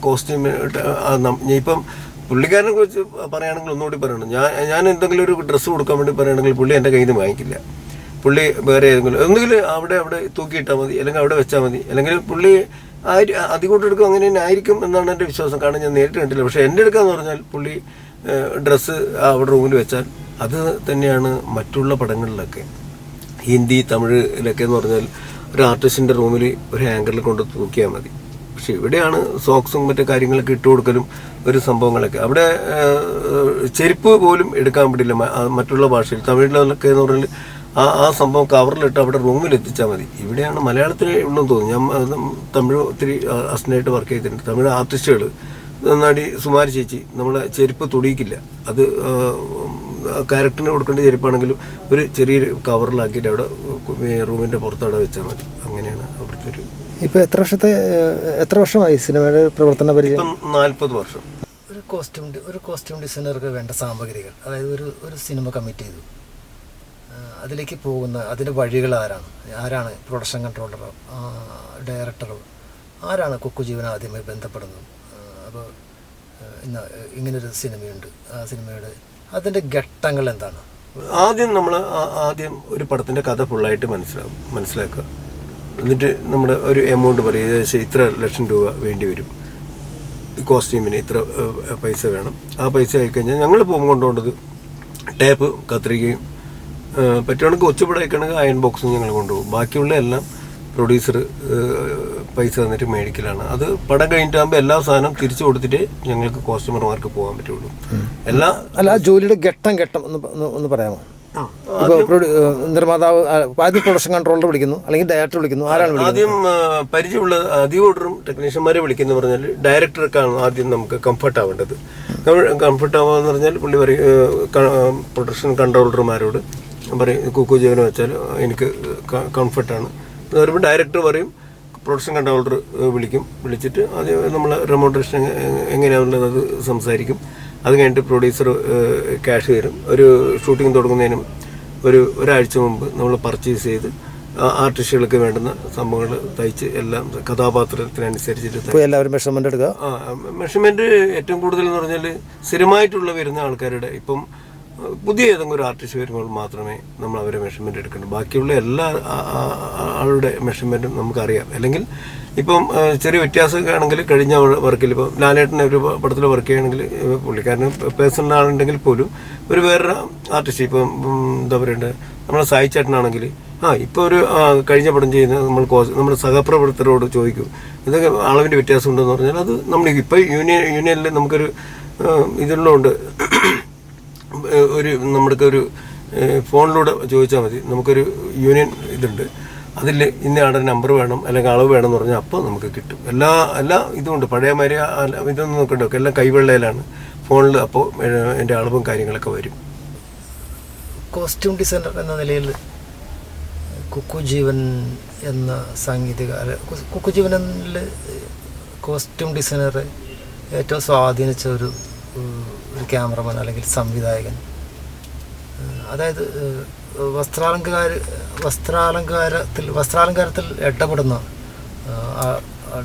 കോസ്റ്റ്യൂം ഇപ്പം പുള്ളിക്കാരനെ കുറിച്ച് പറയുകയാണെങ്കിൽ ഒന്നുകൂടി പറയണം. ഞാൻ എന്തെങ്കിലും ഒരു ഡ്രസ്സ് കൊടുക്കാൻ വേണ്ടി പറയുകയാണെങ്കിൽ പുള്ളി എൻ്റെ കയ്യിൽ നിന്ന് വാങ്ങിക്കില്ല. പുള്ളി വേറെ ഏതെങ്കിലും ഒന്നുകിൽ അവിടെ തൂക്കിയിട്ടാൽ മതി, അല്ലെങ്കിൽ അവിടെ വെച്ചാൽ മതി, അല്ലെങ്കിൽ പുള്ളി അധികം എടുക്കും. അങ്ങനെ തന്നെ ആയിരിക്കും എന്നാണ് എൻ്റെ വിശ്വാസം. കാരണം ഞാൻ നേരിട്ട് കണ്ടില്ല. പക്ഷേ എൻ്റെ എടുക്കാന്ന് പറഞ്ഞാൽ പുള്ളി ഡ്രസ്സ് അവിടെ റൂമിൽ വെച്ചാൽ അത് തന്നെയാണ് മറ്റുള്ള പടങ്ങളിലൊക്കെ, ഹിന്ദി തമിഴിലൊക്കെ എന്ന് പറഞ്ഞാൽ ഒരു ആർട്ടിസ്റ്റിൻ്റെ റൂമിൽ ഒരു ഹാങ്കറിൽ കൊണ്ട് തൂക്കിയാൽ മതി. പക്ഷെ ഇവിടെയാണ് സോക്സും മറ്റു കാര്യങ്ങളൊക്കെ ഇട്ട് കൊടുക്കലും ഒരു സംഭവങ്ങളൊക്കെ. അവിടെ ചെരുപ്പ് പോലും എടുക്കാൻ പറ്റില്ല മറ്റുള്ള ഭാഷയിൽ. തമിഴിലൊക്കെ എന്ന് പറഞ്ഞാൽ ആ സംഭവം കവറിലിട്ട് അവിടെ റൂമിൽ എത്തിച്ചാൽ മതി. ഇവിടെയാണ് മലയാളത്തിൽ ഉള്ളതെന്ന് തോന്നുന്നു. ഞാൻ തമിഴ് ഒത്തിരി അസിസ്റ്റൻ്റായിട്ട് വർക്ക് ചെയ്തിട്ടുണ്ട്. തമിഴ് ആർട്ടിസ്റ്റുകൾ നന്നാടി സുമാരി ചേച്ചി നമ്മളെ ചെരുപ്പ് തുടിയിക്കില്ല. അത് ക്യാരക്ടറിന് കൊടുക്കേണ്ട ചെരുപ്പാണെങ്കിലും ഒരു ചെറിയൊരു കവറിലാക്കിയിട്ട് അവിടെ റൂമിൻ്റെ പുറത്തവിടെ വെച്ചാൽ മതി. അങ്ങനെയാണ് അവിടുത്തെ ഒരു. ഇപ്പോൾ എത്ര വർഷമായി സിനിമയുടെ പ്രവർത്തന പരിചയം? 40 വർഷം. ഒരു കോസ്റ്റ്യൂം ഡിസൈനർക്ക് വേണ്ട സാമഗ്രികൾ, അതായത് ഒരു സിനിമ കമ്മിറ്റ് ചെയ്തു, അതിലേക്ക് പോകുന്ന അതിൻ്റെ വഴികൾ ആരാണ് പ്രൊഡക്ഷൻ കൺട്രോളറോ ഡയറക്ടറോ ആരാണ് കുക്കു ജീവൻ ആദ്യമായി ബന്ധപ്പെടുന്നത്? അപ്പോൾ ഇങ്ങനൊരു സിനിമയുണ്ട്, ആ സിനിമയുടെ അതിൻ്റെ ഘട്ടങ്ങൾ എന്താണ്? ആദ്യം ഒരു പടത്തിൻ്റെ കഥ ഫുള്ളായിട്ട് മനസ്സിലാക്കുക. എന്നിട്ട് നമ്മുടെ ഒരു എമൗണ്ട് പറയും, ഏകദേശം ഇത്ര ലക്ഷം രൂപ വേണ്ടി വരും, കോസ്റ്റ്യൂമിന് ഇത്ര പൈസ വേണം. ആ പൈസ ആയിക്കഴിഞ്ഞാൽ ഞങ്ങൾ കൊണ്ടുപോകേണ്ടത് ടേപ്പ്, കത്രികയും, പറ്റുവാണെങ്കിൽ ഒച്ചുപടയൊക്കെയാണെങ്കിൽ അയൺ ബോക്സും ഞങ്ങൾ കൊണ്ടുപോകും. ബാക്കിയുള്ള എല്ലാം പ്രൊഡ്യൂസർ പൈസ തന്നിട്ട് മേടിക്കലാണ്. അത് പടം കഴിഞ്ഞിട്ടാകുമ്പോൾ എല്ലാ സാധനം തിരിച്ചു കൊടുത്തിട്ട് ഞങ്ങൾക്ക് കോസ്റ്റ്യൂമർമാർക്ക് പോകാൻ പറ്റുള്ളൂ. ജോലിയുടെ ഘട്ടം ഒന്ന് പറയാമോ? നിർമ്മാതാവ് ആദ്യം പ്രൊഡക്ഷൻ കൺട്രോളർ വിളിക്കുന്നു, അല്ലെങ്കിൽ ഡയറക്ടർ വിളിക്കുന്നു, ആരാണ് ആദ്യം പരിചയമുള്ള അധികം ഓർഡറും ടെക്നീഷ്യന്മാരെ വിളിക്കുന്ന പറഞ്ഞാൽ ഡയറക്ടർക്കാണ് ആദ്യം നമുക്ക് കംഫർട്ട് ആവേണ്ടത്. കംഫർട്ട് ആവാന്ന് പറഞ്ഞാൽ പുള്ളി പറയും പ്രൊഡക്ഷൻ കൺട്രോളർമാരോട് പറയും കുക്കു ജീവനം വെച്ചാൽ എനിക്ക് കംഫർട്ടാണ് എന്ന് പറയുമ്പോൾ ഡയറക്ടർ പറയും, പ്രൊഡക്ഷൻ കൺട്രോളർ വിളിച്ചിട്ട് അത് നമ്മൾ റെമോണ്ടേഷൻ എങ്ങനെയാണുള്ളത് അത് സംസാരിക്കും. അത് കഴിഞ്ഞിട്ട് പ്രൊഡ്യൂസർ ക്യാഷ് തരും. ഒരു ഷൂട്ടിംഗ് തുടങ്ങുന്നതിനും ഒരാഴ്ച മുമ്പ് നമ്മൾ പർച്ചേസ് ചെയ്ത് ആർട്ടിസ്റ്റുകൾക്ക് വേണ്ടുന്ന സംഭവങ്ങൾ തയ്ച്ച് എല്ലാം കഥാപാത്രത്തിനനുസരിച്ചിട്ട് എല്ലാവരും മെഷർമെന്റ് എടുക്കുക. മെഷർമെന്റ് ഏറ്റവും കൂടുതൽ എന്ന് പറഞ്ഞാൽ സ്ഥിരമായിട്ടുള്ള വരുന്ന ആൾക്കാരുടെ, ഇപ്പം പുതിയ ഏതെങ്കിലും ഒരു ആർട്ടിസ്റ്റ് വരുമ്പോൾ മാത്രമേ നമ്മൾ അവരെ മെഷർമെൻറ്റ് എടുക്കേണ്ടൂ. ബാക്കിയുള്ള എല്ലാ ആളുടെ മെഷർമെൻറ്റും നമുക്കറിയാം. അല്ലെങ്കിൽ ഇപ്പം ചെറിയ വ്യത്യാസമൊക്കെ ആണെങ്കിൽ കഴിഞ്ഞ വർക്കിൽ ഇപ്പോൾ ലാലേട്ടൻ ഒരു പടത്തിൽ വർക്ക് ചെയ്യുകയാണെങ്കിൽ പുള്ളിക്കാരന് പേഴ്സണൽ ആളുണ്ടെങ്കിൽ പോലും ഒരു വേറൊരു ആർട്ടിസ്റ്റ് ഇപ്പം എന്താ പറയണ്ടത്, നമ്മളെ സായി ചേട്ടനാണെങ്കിൽ ഇപ്പോൾ ഒരു കഴിഞ്ഞ പടം ചെയ്യുന്ന നമ്മുടെ സഹപ്രവർത്തകരോട് ചോദിക്കും ഇതൊക്കെ അളവിൻ്റെ വ്യത്യാസം ഉണ്ടെന്ന് പറഞ്ഞാൽ അത് നമ്മൾ ഇപ്പോൾ യൂണിയനിൽ നമുക്കൊരു ഇതുള്ളതുകൊണ്ട് ഒരു ഫോണിലൂടെ ചോദിച്ചാൽ മതി. നമുക്കൊരു യൂണിയൻ ഇതുണ്ട്, അതിൽ ഇന്ന ആളുടെ നമ്പർ വേണം അല്ലെങ്കിൽ അളവ് വേണം എന്ന് പറഞ്ഞാൽ അപ്പോൾ നമുക്ക് കിട്ടും. എല്ലാ ഇതുമുണ്ട്, പഴയ മാതിരി ഇതൊന്നും നോക്കണ്ടോ, എല്ലാം കൈവെള്ളയിലാണ് ഫോണിൽ. അപ്പോൾ എൻ്റെ അളവും കാര്യങ്ങളൊക്കെ വരും. കോസ്റ്റ്യൂം ഡിസൈനർ എന്ന നിലയിൽ കുക്കു ജീവൻ എന്ന കുക്കു ജീവനിൽ കോസ്റ്റ്യൂം ഡിസൈനറെ ഏറ്റവും സ്വാധീനിച്ച ഒരു ക്യാമറമാൻ അല്ലെങ്കിൽ സംവിധായകൻ, അതായത് വസ്ത്രാലങ്കാരത്തിൽ ഇടപെടുന്ന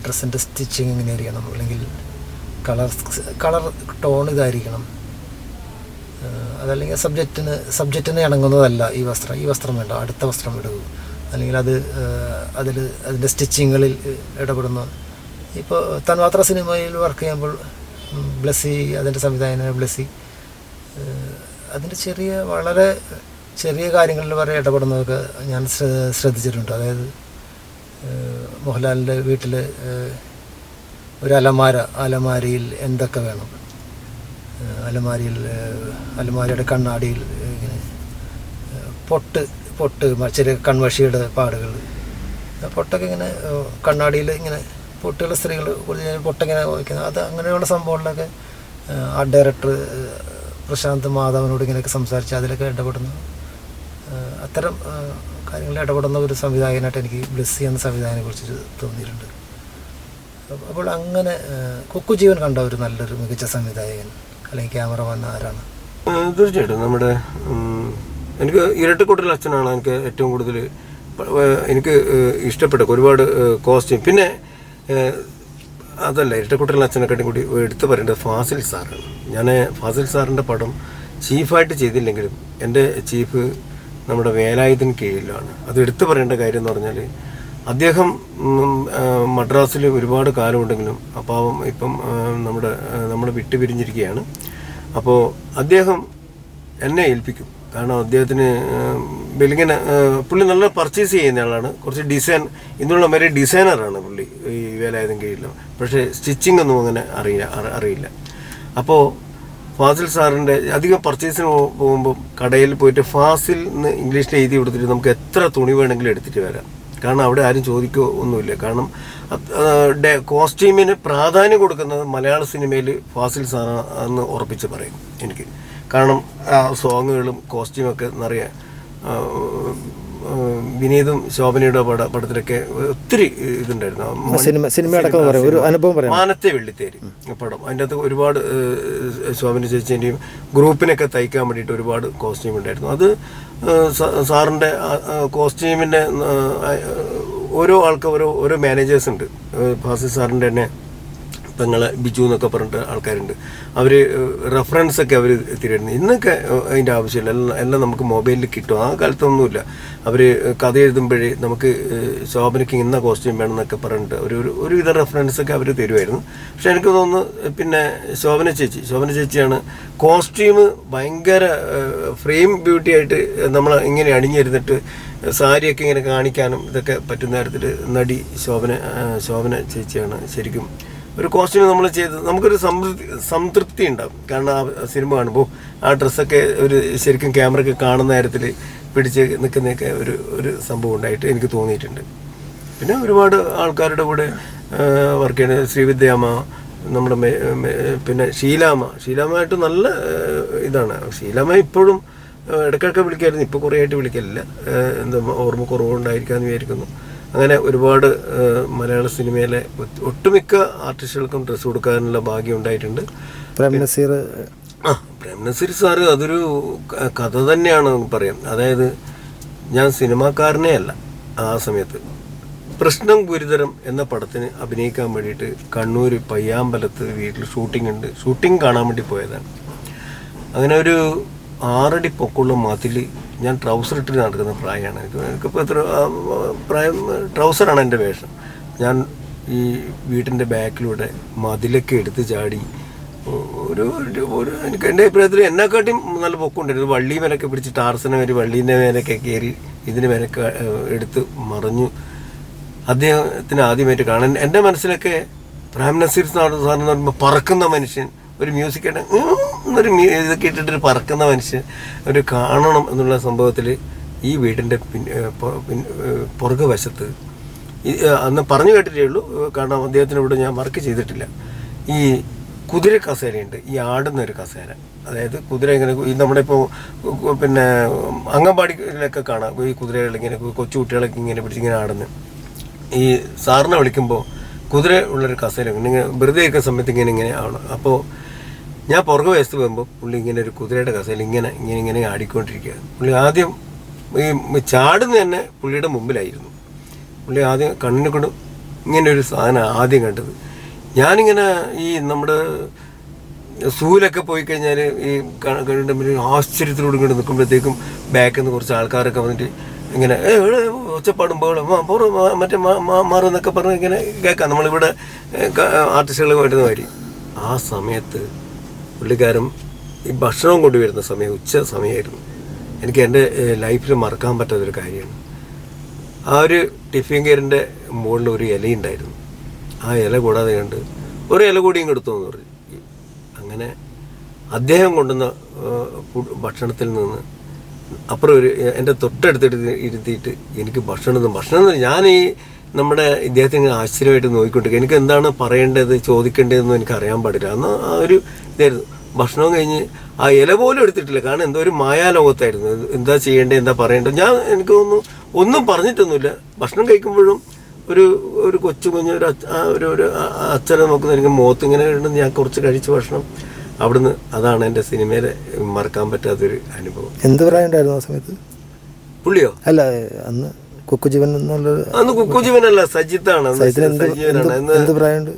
ഡ്രസ്സിൻ്റെ സ്റ്റിച്ചിങ് എങ്ങനെ ആയിരിക്കണം, അല്ലെങ്കിൽ കളർ ടോൺ ഇതായിരിക്കണം, അതല്ലെങ്കിൽ സബ്ജക്റ്റിന് ഇണങ്ങുന്നതല്ല ഈ വസ്ത്രം വേണ്ട, അടുത്ത വസ്ത്രം ഇടൂ, അല്ലെങ്കിൽ അതിൻ്റെ സ്റ്റിച്ചിങ്ങുകളിൽ ഇടപെടുന്ന. ഇപ്പോൾ തന്മാത്ര സിനിമയിൽ വർക്ക് ചെയ്യുമ്പോൾ ബ്ലസ്സി, അതിൻ്റെ സംവിധായകനായ ബ്ലസ്സി, അതിൻ്റെ വളരെ ചെറിയ കാര്യങ്ങളിൽ വരെ ഇടപെടുന്നതൊക്കെ ഞാൻ ശ്രദ്ധിച്ചിട്ടുണ്ട്. അതായത് മോഹൻലാലിൻ്റെ വീട്ടിൽ ഒരു അലമാരയിൽ എന്തൊക്കെ വേണം, അലമാരയുടെ കണ്ണാടിയിൽ ഇങ്ങനെ പൊട്ട് ചെറിയ കൺമഷിയുടെ പാടുകൾ, പൊട്ടൊക്കെ ഇങ്ങനെ കണ്ണാടിയിൽ ഇങ്ങനെ പൊട്ടുകൾ സ്ത്രീകൾ പൊട്ടിങ്ങനെ വയ്ക്കുന്നത്, അത് അങ്ങനെയുള്ള സംഭവങ്ങളിലൊക്കെ ആ ഡയറക്ടർ പ്രശാന്ത് മാധവനോട് ഇങ്ങനെയൊക്കെ സംസാരിച്ച് അതിലൊക്കെ ഇടപെടുന്നു. അത്തരം കാര്യങ്ങളിൽ ഇടപെടുന്ന ഒരു സംവിധായകനായിട്ട് എനിക്ക് ബ്ലസ്സി എന്ന സംവിധായകനെ കുറിച്ച് തോന്നിയിട്ടുണ്ട്. അപ്പോൾ അങ്ങനെ കുക്കു ജീവൻ കണ്ട ഒരു നല്ലൊരു മികച്ച സംവിധായകൻ അല്ലെങ്കിൽ ക്യാമറമാൻ ആരാണ്? തീർച്ചയായിട്ടും നമ്മുടെ എനിക്ക് ഇരട്ടക്കുട്ടൽ അച്ഛനാണ് എനിക്ക് ഏറ്റവും കൂടുതൽ എനിക്ക് ഇഷ്ടപ്പെട്ട ഒരുപാട് കോസ്റ്റ്യൂം. പിന്നെ അതല്ല, ഇരട്ടക്കുട്ടൽ അച്ഛനെക്കാട്ടും കൂടി എടുത്തു പറയേണ്ടത് ഫാസിൽ സാറാണ്. ഞാൻ ഫാസിൽ സാറിൻ്റെ പടം ചീഫായിട്ട് ചെയ്തില്ലെങ്കിലും എൻ്റെ ചീഫ് നമ്മുടെ വേലായുധൻ കീഴിലാണ്. അത് എടുത്തു പറയേണ്ട കാര്യം എന്ന് പറഞ്ഞാൽ അദ്ദേഹം മദ്രാസിൽ ഒരുപാട് കാലമുണ്ടെങ്കിലും അപ്പാവം ഇപ്പം നമ്മുടെ വിട്ടുപിരിഞ്ഞിരിക്കുകയാണ്. അപ്പോൾ അദ്ദേഹം എന്നെ ഏൽപ്പിക്കും. കാരണം അദ്ദേഹത്തിന് ഇങ്ങനെ പുള്ളി നല്ല പർച്ചേസ് ചെയ്യുന്ന ആളാണ്, കുറച്ച് ഡിസൈൻ ഇന്നുള്ള മാതിരി ഡിസൈനറാണ് പുള്ളി ഈ വേലായുധം കീഴിൽ. പക്ഷേ സ്റ്റിച്ചിങ് ഒന്നും അങ്ങനെ അറിയില്ല. അപ്പോൾ ഫാസിൽ സാറിൻ്റെ അധികം പർച്ചേസിന് പോകുമ്പോൾ കടയിൽ പോയിട്ട് ഫാസിൽ നിന്ന് ഇംഗ്ലീഷിൽ എഴുതി കൊടുത്തിട്ട് നമുക്ക് എത്ര തുണി വേണമെങ്കിലും എടുത്തിട്ട് വരാം. കാരണം അവിടെ ആരും ചോദിക്കുകയോ ഒന്നുമില്ല. കാരണം കോസ്റ്റ്യൂമിന് പ്രാധാന്യം കൊടുക്കുന്നത് മലയാള സിനിമയിൽ ഫാസിൽ സാറാണെന്ന് ഉറപ്പിച്ച് പറയും എനിക്ക്. കാരണം സോങ്ങുകളും കോസ്റ്റ്യൂമൊക്കെ നിറയെ വിനീതും ശോഭനയുടെ പടത്തിലൊക്കെ ഒത്തിരി ഇതുണ്ടായിരുന്നു. ഒരു അനുഭവം മാനത്തെ വെള്ളിത്തേരി പടം, അതിൻ്റെ അകത്ത് ഒരുപാട് ശോഭന ചേച്ചിൻ്റെയും ഗ്രൂപ്പിനൊക്കെ തയ്ക്കാൻ വേണ്ടിയിട്ട് ഒരുപാട് കോസ്റ്റ്യൂം ഉണ്ടായിരുന്നു. അത് സാറിൻ്റെ കോസ്റ്റ്യൂമിൻ്റെ ഓരോ ആൾക്കാർ ഓരോ മാനേജേഴ്സ് ഉണ്ട്. ഫാസിൽ സാറിൻ്റെ തന്നെ പെങ്ങളെ ബിജു എന്നൊക്കെ പറഞ്ഞിട്ട് ആൾക്കാരുണ്ട്. അവർ റെഫറൻസൊക്കെ അവർ തിരയുന്നു. ഇന്നൊക്കെ അതിൻ്റെ ആവശ്യമില്ല, എല്ലാം നമുക്ക് മൊബൈലിൽ കിട്ടും. ആ കാലത്തൊന്നുമില്ല. അവർ കഥ എഴുതുമ്പോഴേ നമുക്ക് ശോഭനയ്ക്ക് ഇന്ന കോസ്റ്റ്യൂം വേണമെന്നൊക്കെ പറഞ്ഞിട്ട് ഒരുവിധ റെഫറൻസൊക്കെ അവർ തരുമായിരുന്നു. പക്ഷെ എനിക്ക് തോന്നുന്നു പിന്നെ ശോഭന ചേച്ചിയാണ് കോസ്റ്റ്യൂം ഭയങ്കര ഫ്രെയിം ബ്യൂട്ടി ആയിട്ട് നമ്മൾ ഇങ്ങനെ അണിഞ്ഞിരുന്നിട്ട് സാരിയൊക്കെ ഇങ്ങനെ കാണിക്കാനും ഇതൊക്കെ പറ്റുന്ന തരത്തിൽ നടി ശോഭന ചേച്ചിയാണ് ശരിക്കും ഒരു കോസ്റ്റ്യൂം നമ്മൾ ചെയ്ത് നമുക്കൊരു സംതൃപ്തി ഉണ്ടാവും. കാരണം ആ സിനിമ കാണുമ്പോൾ ആ ഡ്രസ്സൊക്കെ ഒരു ശരിക്കും ക്യാമറയ്ക്ക് കാണുന്ന കാര്യത്തിൽ പിടിച്ച് നിൽക്കുന്നതൊക്കെ ഒരു സംഭവം ഉണ്ടായിട്ട് എനിക്ക് തോന്നിയിട്ടുണ്ട്. പിന്നെ ഒരുപാട് ആൾക്കാരുടെ കൂടെ വർക്ക് ചെയ്യുന്നത് ശ്രീവിദ്യാമ്മ, നമ്മുടെ പിന്നെ ഷീലാമ്മയായിട്ട് നല്ല ഇതാണ്. ഷീലാമ്മ ഇപ്പോഴും ഇടയ്ക്കൊക്കെ വിളിക്കായിരുന്നു, ഇപ്പോൾ കുറേ ആയിട്ട് വിളിക്കലില്ല. എന്താ ഓർമ്മ കുറവുണ്ടായിരിക്കാമെന്ന് വിചാരിക്കുന്നു. അങ്ങനെ ഒരുപാട് മലയാള സിനിമയിലെ ഒട്ടുമിക്ക ആർട്ടിസ്റ്റുകൾക്കും ഡ്രസ്സ് കൊടുക്കാനുള്ള ഭാഗ്യം ഉണ്ടായിട്ടുണ്ട്. പ്രേം നസീർ സാറ് അതൊരു കഥ തന്നെയാണ് പറയാം. അതായത് ഞാൻ സിനിമാക്കാരനേ അല്ല. ആ സമയത്ത് പ്രശ്നം ഗുരുതരം എന്ന പടത്തിന് അഭിനയിക്കാൻ വേണ്ടിയിട്ട് കണ്ണൂർ പയ്യാമ്പലത്ത് വീട്ടിൽ ഷൂട്ടിംഗ് കാണാൻ വേണ്ടി പോയതാണ്. അങ്ങനെ ഒരു 6 അടി പൊക്കമുള്ള മതിൽ, ഞാൻ ട്രൗസർ ഇട്ട് നടക്കുന്ന പ്രായമാണ് എനിക്കിപ്പോൾ എത്ര പ്രായം, ട്രൗസറാണ് എൻ്റെ വേഷം. ഞാൻ ഈ വീട്ടിൻ്റെ ബാക്കിലൂടെ മതിലൊക്കെ എടുത്ത് ചാടി എനിക്ക് എൻ്റെ അഭിപ്രായത്തിൽ എന്നെക്കാട്ടിയും നല്ല പൊക്കമുണ്ടായിരുന്നു. വള്ളി മേലൊക്കെ പിടിച്ച് ടാർസനെ വരെ വള്ളീൻ്റെ മേലൊക്കെ കയറി ഇതിന് മേലൊക്കെ എടുത്ത് മറിഞ്ഞു. അദ്ദേഹത്തിന് ആദ്യമായിട്ട് കാണാൻ എൻ്റെ മനസ്സിലൊക്കെ പ്രേം നസീർ സാറെന്ന് പറയുമ്പോൾ പറക്കുന്ന മനുഷ്യൻ, ഒരു മ്യൂസിക് എന്നൊരു ഇതൊക്കെ ഇട്ടിട്ടൊരു പറക്കുന്ന മനുഷ്യൻ ഒരു കാണണം എന്നുള്ള സംഭവത്തിൽ ഈ വീടിൻ്റെ പുറകു വശത്ത് അന്ന് പറഞ്ഞു കേട്ടിട്ടേ ഉള്ളൂ, കാരണം അദ്ദേഹത്തിനോട് ഞാൻ വർക്ക് ചെയ്തിട്ടില്ല. ഈ കുതിര കസേരയുണ്ട്, ഈ ആടുന്നൊരു കസേര. അതായത് കുതിര ഇങ്ങനെ ഈ നമ്മുടെ ഇപ്പോൾ പിന്നെ അംഗൻവാടിയിലൊക്കെ കാണാം ഈ കുതിരകളിങ്ങനെ കൊച്ചു കുട്ടികളൊക്കെ ഇങ്ങനെ പിടിച്ചിങ്ങനെ ആടുന്നത്. ഈ സാറിനെ വിളിക്കുമ്പോൾ കുതിര ഉള്ളൊരു കസേര ഇങ്ങനെ വെറുതെ ഇരിക്കുന്ന സമയത്ത് ഇങ്ങനെ ആണ്. അപ്പോൾ ഞാൻ പുറകു വയസ്സ് പോകുമ്പോൾ പുള്ളി ഇങ്ങനെ ഒരു കുതിരയുടെ കസേര ഇങ്ങനെ ആടിക്കൊണ്ടിരിക്കുക. പുള്ളി ആദ്യം ഈ ചാടുന്ന തന്നെ പുള്ളിയുടെ മുമ്പിലായിരുന്നു. പുള്ളി ആദ്യം കണ്ണിനെ കൊണ്ട് ഇങ്ങനെ ഒരു സാധനം ആദ്യം കണ്ടത്. ഞാനിങ്ങനെ ഈ നമ്മുടെ സൂലൊക്കെ പോയി കഴിഞ്ഞാൽ ഈ കണ്ടിട്ട് ആശ്ചര്യത്തിലൂടെ ഇങ്ങനെ നിൽക്കുമ്പോഴത്തേക്കും ബാക്കിൽ നിന്ന് കുറച്ച് ആൾക്കാരൊക്കെ വന്നിട്ട് ഇങ്ങനെ ഒച്ചപ്പാടും ബഹളം മറ്റേ മാറുമെന്നൊക്കെ പറഞ്ഞ് ഇങ്ങനെ കേൾക്കാം നമ്മളിവിടെ ആർട്ടിസ്റ്റുകൾ വരുന്ന മാതിരി. ആ സമയത്ത് പുള്ളിക്കാരൻ ഈ ഭക്ഷണം കൊണ്ടുവരുന്ന സമയം ഉച്ച സമയമായിരുന്നു. എനിക്ക് എൻ്റെ ലൈഫിൽ മറക്കാൻ പറ്റാത്തൊരു കാര്യമാണ്. ആ ഒരു ടിഫിൻ കെയറിൻ്റെ മുകളിൽ ഒരു ഇലയുണ്ടായിരുന്നു. ആ ഇല കൂടാതെ കണ്ട് ഒരു ഇല കൂടിയും കൊടുത്തു എന്ന് പറഞ്ഞു. അങ്ങനെ അദ്ദേഹം കൊണ്ടുവന്ന ഭക്ഷണത്തിൽ നിന്ന് അപ്പുറം എൻ്റെ തൊട്ടടുത്തിട്ട് ഇരുത്തിയിട്ട് എനിക്ക് ഭക്ഷണം ഞാൻ ഈ നമ്മുടെ ഇദ്ദേഹത്തിന് ആശ്ചര്യമായിട്ട് നോക്കിക്കൊണ്ടിരിക്കുക. എനിക്ക് എന്താണ് പറയേണ്ടത് ചോദിക്കേണ്ടതെന്നും എനിക്ക് അറിയാൻ പാടില്ല. അന്ന് ആ ഒരു ഇതായിരുന്നു. ഭക്ഷണം കഴിഞ്ഞ് ആ ഇല പോലും എടുത്തിട്ടില്ല, കാരണം എന്തോ ഒരു മായാലോകത്തായിരുന്നു. എന്താ ചെയ്യേണ്ടത്, എന്താ പറയേണ്ടത്, എനിക്ക് ഒന്നും പറഞ്ഞിട്ടൊന്നുമില്ല. ഭക്ഷണം കഴിക്കുമ്പോഴും ഒരു കൊച്ചു കുഞ്ഞ് ഒരു അച്ഛനെ നോക്കുന്ന എനിക്ക് മുഖത്ത് ഇങ്ങനെ ഉണ്ടെന്ന് ഞാൻ കുറച്ച് കഴിച്ച ഭക്ഷണം അവിടുന്ന്. അതാണ് എൻ്റെ സിനിമയിലെ മറക്കാൻ പറ്റാത്തൊരു അനുഭവം. എന്ത് പ്രായം ഉണ്ടായിരുന്നു ആ സമയത്ത്? പുള്ളിയോ? അല്ല, അന്ന് കുക്കുജീവൻ അന്ന് കുക്കുജീവനല്ല, സജിത്താണ്. എന്ത് പ്രായമുണ്ട്?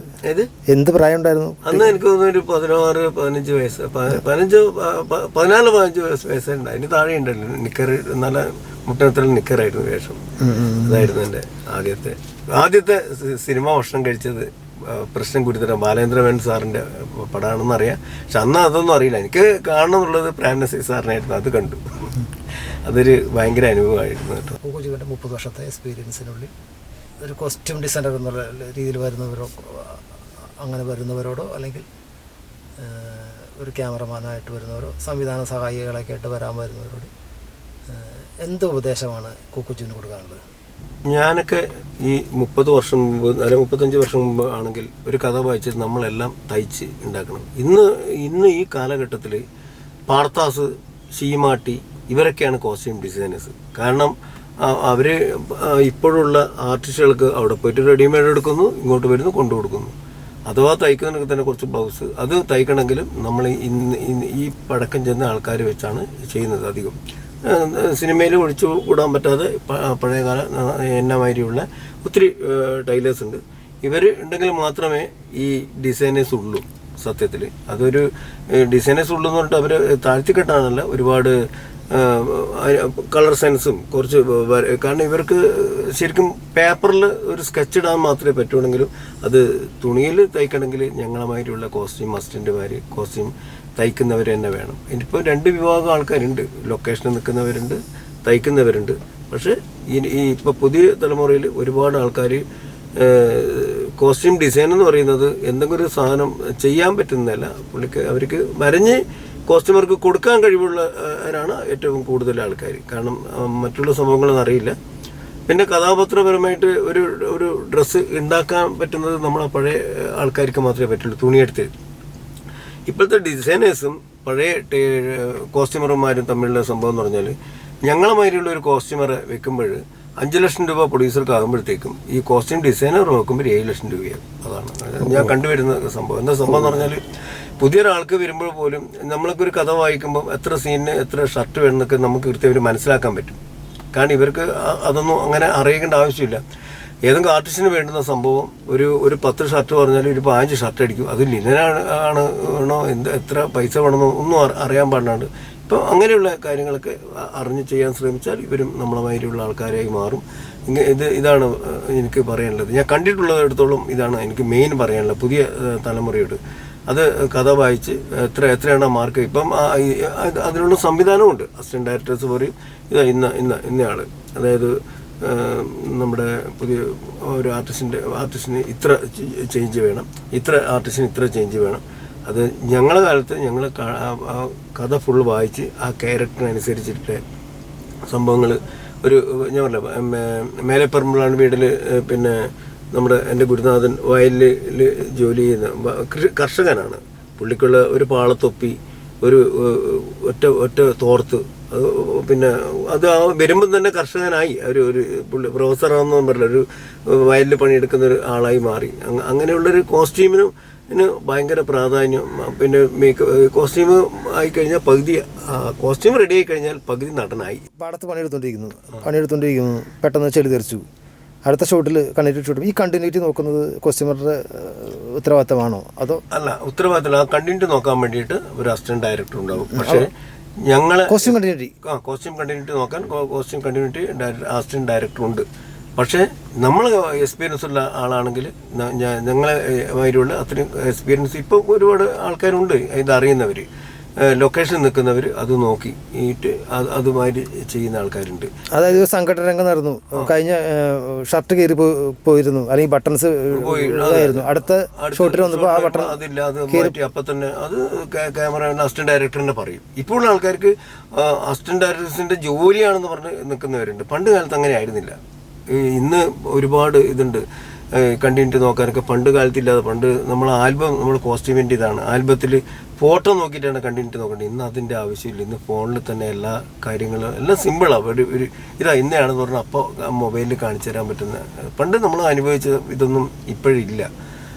എന്ത് പ്രായം ഉണ്ടായിരുന്നു അന്ന്? എനിക്ക് തോന്നുന്നു ഒരു 16-15 വയസ്സ്, 14-15 വയസ്സുണ്ട്. അതിന് താഴെ ഉണ്ടല്ലോ. നിക്കർ, നല്ല മുട്ടനത്തിൽ നിക്കറായിരുന്നു വേഷം. അതായിരുന്നു എൻ്റെ ആദ്യത്തെ സിനിമ ഭക്ഷണം കഴിച്ചത്. പ്രശ്നം ഗുരുതരം, ബാലേന്ദ്രമേനോൻ സാറിൻ്റെ പടമാണെന്ന് അറിയാം. പക്ഷെ അന്ന് അതൊന്നും അറിയില്ല. എനിക്ക് കാണണം എന്നുള്ളത് പ്രേം നസീർ സാറിനായിരുന്നു. അത് കണ്ടു. അതൊരു ഭയങ്കര അനുഭവമായിരുന്നു കേട്ടോ. കുക്കുജീവൻ്റെ 30 വർഷത്തെ എക്സ്പീരിയൻസിനുള്ളിൽ ഒരു കോസ്റ്റ്യൂം ഡിസൈനർ എന്നുള്ള രീതിയിൽ വരുന്നവരോടോ അല്ലെങ്കിൽ ഒരു ക്യാമറമാനായിട്ട് വരുന്നവരോ സംവിധാന സഹായികളൊക്കെ ആയിട്ട് വരാൻ വരുന്നവരോട് എന്ത് ഉപദേശമാണ് കുക്കുജീവന് കൊടുക്കാനുള്ളത്? ഞാനൊക്കെ ഈ 30 വർഷം മുമ്പ് അല്ല 35 വർഷം മുമ്പ് ആണെങ്കിൽ ഒരു കഥ വായിച്ചിട്ട് നമ്മളെല്ലാം തയ്ച്ച് ഉണ്ടാക്കണം. ഇന്ന് ഈ കാലഘട്ടത്തിൽ പാർത്താസ്, ഷീമാട്ടി ഇവരൊക്കെയാണ് കോസ്റ്റ്യൂം ഡിസൈനേഴ്സ്. കാരണം അവർ ഇപ്പോഴുള്ള ആർട്ടിസ്റ്റുകൾക്ക് അവിടെ പോയിട്ട് റെഡിമെയ്ഡ് എടുക്കുന്നു, ഇങ്ങോട്ട് വരുന്നു, കൊണ്ടു കൊടുക്കുന്നു. അഥവാ തയ്ക്കുന്നതിനൊക്കെ തന്നെ കുറച്ച് ബ്ലൗസ് അത് തയ്ക്കണമെങ്കിലും നമ്മൾ ഈ പഴക്കം ചെന്ന ആൾക്കാർ വെച്ചാണ് ചെയ്യുന്നത് അധികം. സിനിമയിൽ ഒഴിച്ചു കൂടാൻ പറ്റാതെ പഴയകാല എന്നമാതിരിയുള്ള ഒത്തിരി ടൈലേഴ്സ് ഉണ്ട്. ഇവർ ഉണ്ടെങ്കിൽ മാത്രമേ ഈ ഡിസൈനേഴ്സ് ഉള്ളൂ. സത്യത്തിൽ അതൊരു ഡിസൈനേഴ്സ് ഉള്ളൂ എന്ന് പറഞ്ഞിട്ട് അവർ താഴ്ത്തിക്കെട്ടാണല്ല, ഒരുപാട് കളർ സെൻസും കുറച്ച്, കാരണം ഇവർക്ക് ശരിക്കും പേപ്പറിൽ ഒരു സ്കെച്ച് ഇടാൻ മാത്രമേ പറ്റുള്ളെങ്കിലും അത് തുണിയിൽ തയ്ക്കണമെങ്കിൽ ഞങ്ങളുമായിട്ടുള്ള കോസ്റ്റ്യൂം അസിസ്റ്റൻ്റുമാർ, കോസ്റ്റ്യൂം തയ്ക്കുന്നവർ തന്നെ വേണം. ഇനിയിപ്പോൾ 2 വിഭാഗം ആൾക്കാരുണ്ട്. ലൊക്കേഷനിൽ നിൽക്കുന്നവരുണ്ട്, തയ്ക്കുന്നവരുണ്ട്. പക്ഷേ ഈ ഇപ്പോൾ പുതിയ തലമുറയിൽ ഒരുപാട് ആൾക്കാർ കോസ്റ്റ്യൂം ഡിസൈൻ എന്ന് പറയുന്നത് എന്തെങ്കിലും ഒരു സാധനം ചെയ്യാൻ പറ്റുന്നതല്ല, അവർക്ക് വരഞ്ഞ് കോസ്റ്റ്യൂമർക്ക് കൊടുക്കാൻ കഴിവുള്ളവരാണ് ഏറ്റവും കൂടുതൽ ആൾക്കാർ. കാരണം മറ്റുള്ള സംഭവങ്ങളൊന്നും അറിയില്ല. പിന്നെ കഥാപാത്രപരമായിട്ട് ഒരു ഡ്രസ്സ് ഉണ്ടാക്കാൻ പറ്റുന്നത് നമ്മളെ പഴയ ആൾക്കാർക്ക് മാത്രമേ പറ്റുള്ളൂ, തുണിയെടുത്ത്. ഇപ്പോഴത്തെ ഡിസൈനേഴ്സും പഴയ കോസ്റ്റ്യൂമർമാരും തമ്മിലുള്ള സംഭവം എന്ന് പറഞ്ഞാൽ, ഞങ്ങളുമാതിരിയുള്ള ഒരു കോസ്റ്റ്യൂമറെ വെക്കുമ്പോൾ 5 ലക്ഷം രൂപ പ്രൊഡ്യൂസർക്ക് ആകുമ്പോഴത്തേക്കും ഈ കോസ്റ്റ്യൂം ഡിസൈനർ നോക്കുമ്പോൾ 7 ലക്ഷം രൂപയാണ്. അതാണ് ഞാൻ കണ്ടുവരുന്ന സംഭവം. എന്താ സംഭവം എന്ന് പറഞ്ഞാൽ, പുതിയൊരാൾക്ക് വരുമ്പോൾ പോലും നമ്മൾക്കൊരു കഥ വായിക്കുമ്പം എത്ര സീനിന് എത്ര ഷർട്ട് വേണമെന്നൊക്കെ നമുക്ക് കൃത്യമായിട്ട് മനസ്സിലാക്കാൻ പറ്റും. കാരണം ഇവർക്ക് അതൊന്നും അങ്ങനെ അറിയിക്കേണ്ട ആവശ്യമില്ല. ഏതെങ്കിലും ആർട്ടിസ്റ്റിന് വേണ്ടുന്ന സംഭവം ഒരു 10 ഷർട്ട് പറഞ്ഞാൽ ഒരു 15 ഷർട്ട് അടിക്കും. അത് ലിനനാണോ എത്ര പൈസ വേണമെന്നോ ഒന്നും അറിയാൻ പാടില്ലാണ്ട് ഇപ്പോൾ അങ്ങനെയുള്ള കാര്യങ്ങളൊക്കെ അറിഞ്ഞ് ചെയ്യാൻ ശ്രമിച്ചാൽ ഇവരും നമ്മളമാതിരിയുള്ള ആൾക്കാരായി മാറും. ഇതാണ് എനിക്ക് പറയാനുള്ളത്. ഞാൻ കണ്ടിട്ടുള്ളിടത്തോളം ഇതാണ് എനിക്ക് മെയിൻ പറയാനുള്ളത് പുതിയ തലമുറയോട്. അത് കഥ വായിച്ച് എത്രയാണ് മാർക്ക്. ഇപ്പം അതിനുള്ള സംവിധാനമുണ്ട്. അസിസ്റ്റന്റ് ഡയറക്ടേഴ്സ് പറയും ഇന്നയാൾ, അതായത് നമ്മുടെ പുതിയ ഒരു ആർട്ടിസ്റ്റിന് ഇത്ര ചേഞ്ച് വേണം, ഇത്ര ആർട്ടിസ്റ്റിന് ഇത്ര ചേഞ്ച് വേണം. അത് ഞങ്ങളുടെ കാലത്ത് ഞങ്ങൾ കഥ ഫുൾ വായിച്ച് ആ ക്യാരക്ടറിനനുസരിച്ചിട്ട് സംഭവങ്ങൾ ഒരു ഞാൻ പറഞ്ഞ മേലെപ്പറമ്പിലാണ് വീട്ടിൽ പിന്നെ നമ്മുടെ എൻ്റെ ഗുരുനാഥൻ വയലിൽ ജോലി ചെയ്യുന്ന കർഷകനാണ്. പുള്ളിക്കുള്ള ഒരു പാളത്തൊപ്പി, ഒരു ഒറ്റ തോർത്ത്, പിന്നെ അത് വരുമ്പം തന്നെ കർഷകനായി ഒരു പുള്ളി പ്രൊഫസറാണെന്ന് പറഞ്ഞില്ല, ഒരു വയലിൽ പണിയെടുക്കുന്ന ഒരു ആളായി മാറി. അങ്ങനെയുള്ളൊരു കോസ്റ്റ്യൂമിനും ഭയങ്കര പ്രാധാന്യം. പിന്നെ കോസ്റ്റ്യൂം ആയിക്കഴിഞ്ഞാൽ കോസ്റ്റ്യൂം റെഡി ആയി കഴിഞ്ഞാൽ പകുതി നടനായി. പാടത്ത് പണിയെടുത്തോണ്ടിരിക്കുന്നു പെട്ടെന്ന് ചെളി തെറിച്ചു. അടുത്ത ഷോട്ടിൽ കണ്ടിന്യൂറ്റി ഷോട്ട്. ഈ കണ്ടിന്യൂറ്റി നോക്കുന്നത് കോസ്റ്റ്യൂമറുടെ ഉത്തരവാദിത്തമാണോ അതോ? അല്ല, ഉത്തരവാദിത്തം. ആ കണ്ടിന്യൂറ്റി നോക്കാൻ വേണ്ടിയിട്ട് ഒരു അസിസ്റ്റന്റ് ഡയറക്ടർ ഉണ്ടാവും. പക്ഷേ ഞങ്ങള് കോസ്റ്റ്യൂം കണ്ടിന്യൂറ്റി നോക്കാൻ കോസ്റ്റ്യൂം കണ്ടിന്യൂറ്റി അസിസ്റ്റന്റ് ഡയറക്ടർ ഉണ്ട്. പക്ഷേ നമ്മൾ എക്സ്പീരിയൻസ് ഉള്ള ആളാണെങ്കിൽ ഞങ്ങളെ മാതിരിയുള്ള അത്രയും എക്സ്പീരിയൻസ് ഇപ്പോൾ ഒരുപാട് ആൾക്കാരുണ്ട് ഇതറിയുന്നവർ, ലൊക്കേഷൻ നിൽക്കുന്നവർ, അത് നോക്കിയിട്ട് അതുമാതിരി ചെയ്യുന്ന ആൾക്കാരുണ്ട്. അതായത് സംഘടന രംഗം നടന്നു, കഴിഞ്ഞ ഷർട്ട് കയറി പോയിരുന്നു, അല്ലെങ്കിൽ ബട്ടൺസ് ആയിരുന്നു, അടുത്ത ഷോട്ടിൽ വന്നപ്പോൾ ആ ബട്ടൺ അതില്ല, അത് മാറ്റി അപ്പം തന്നെ അത് ക്യാമറ അസിസ്റ്റന്റ് ഡയറക്ടറിനെ പറയും. ഇപ്പോൾ ഉള്ള ആൾക്കാർക്ക് അസിസ്റ്റന്റ് ഡയറക്ടേഴ്സിന്റെ ജോലിയാണെന്ന് പറഞ്ഞ് നിൽക്കുന്നവരുണ്ട്. പണ്ട് കാലത്ത് അങ്ങനെ ആയിരുന്നില്ല. ഇന്ന് ഒരുപാട് ഇതുണ്ട് കണ്ടിന്യൂറ്റി നോക്കാനൊക്കെ. പണ്ട് കാലത്തില്ലാതെ, പണ്ട് നമ്മൾ കോസ്റ്റ്യൂമിൻ്റെ ഇതാണ്, ആൽബത്തിൽ ഫോട്ടോ നോക്കിയിട്ടാണ് കണ്ടിന്യൂറ്റി നോക്കേണ്ടത്. ഇന്ന് അതിൻ്റെ ആവശ്യമില്ല. ഇന്ന് ഫോണിൽ തന്നെ എല്ലാ കാര്യങ്ങളും എല്ലാം സിമ്പിളാണ്. ഒരു ഇന്നയാണെന്ന് പറഞ്ഞാൽ അപ്പോൾ മൊബൈലിൽ കാണിച്ചു തരാൻ പറ്റുന്ന. പണ്ട് നമ്മൾ അനുഭവിച്ച ഇതൊന്നും ഇപ്പോഴില്ല.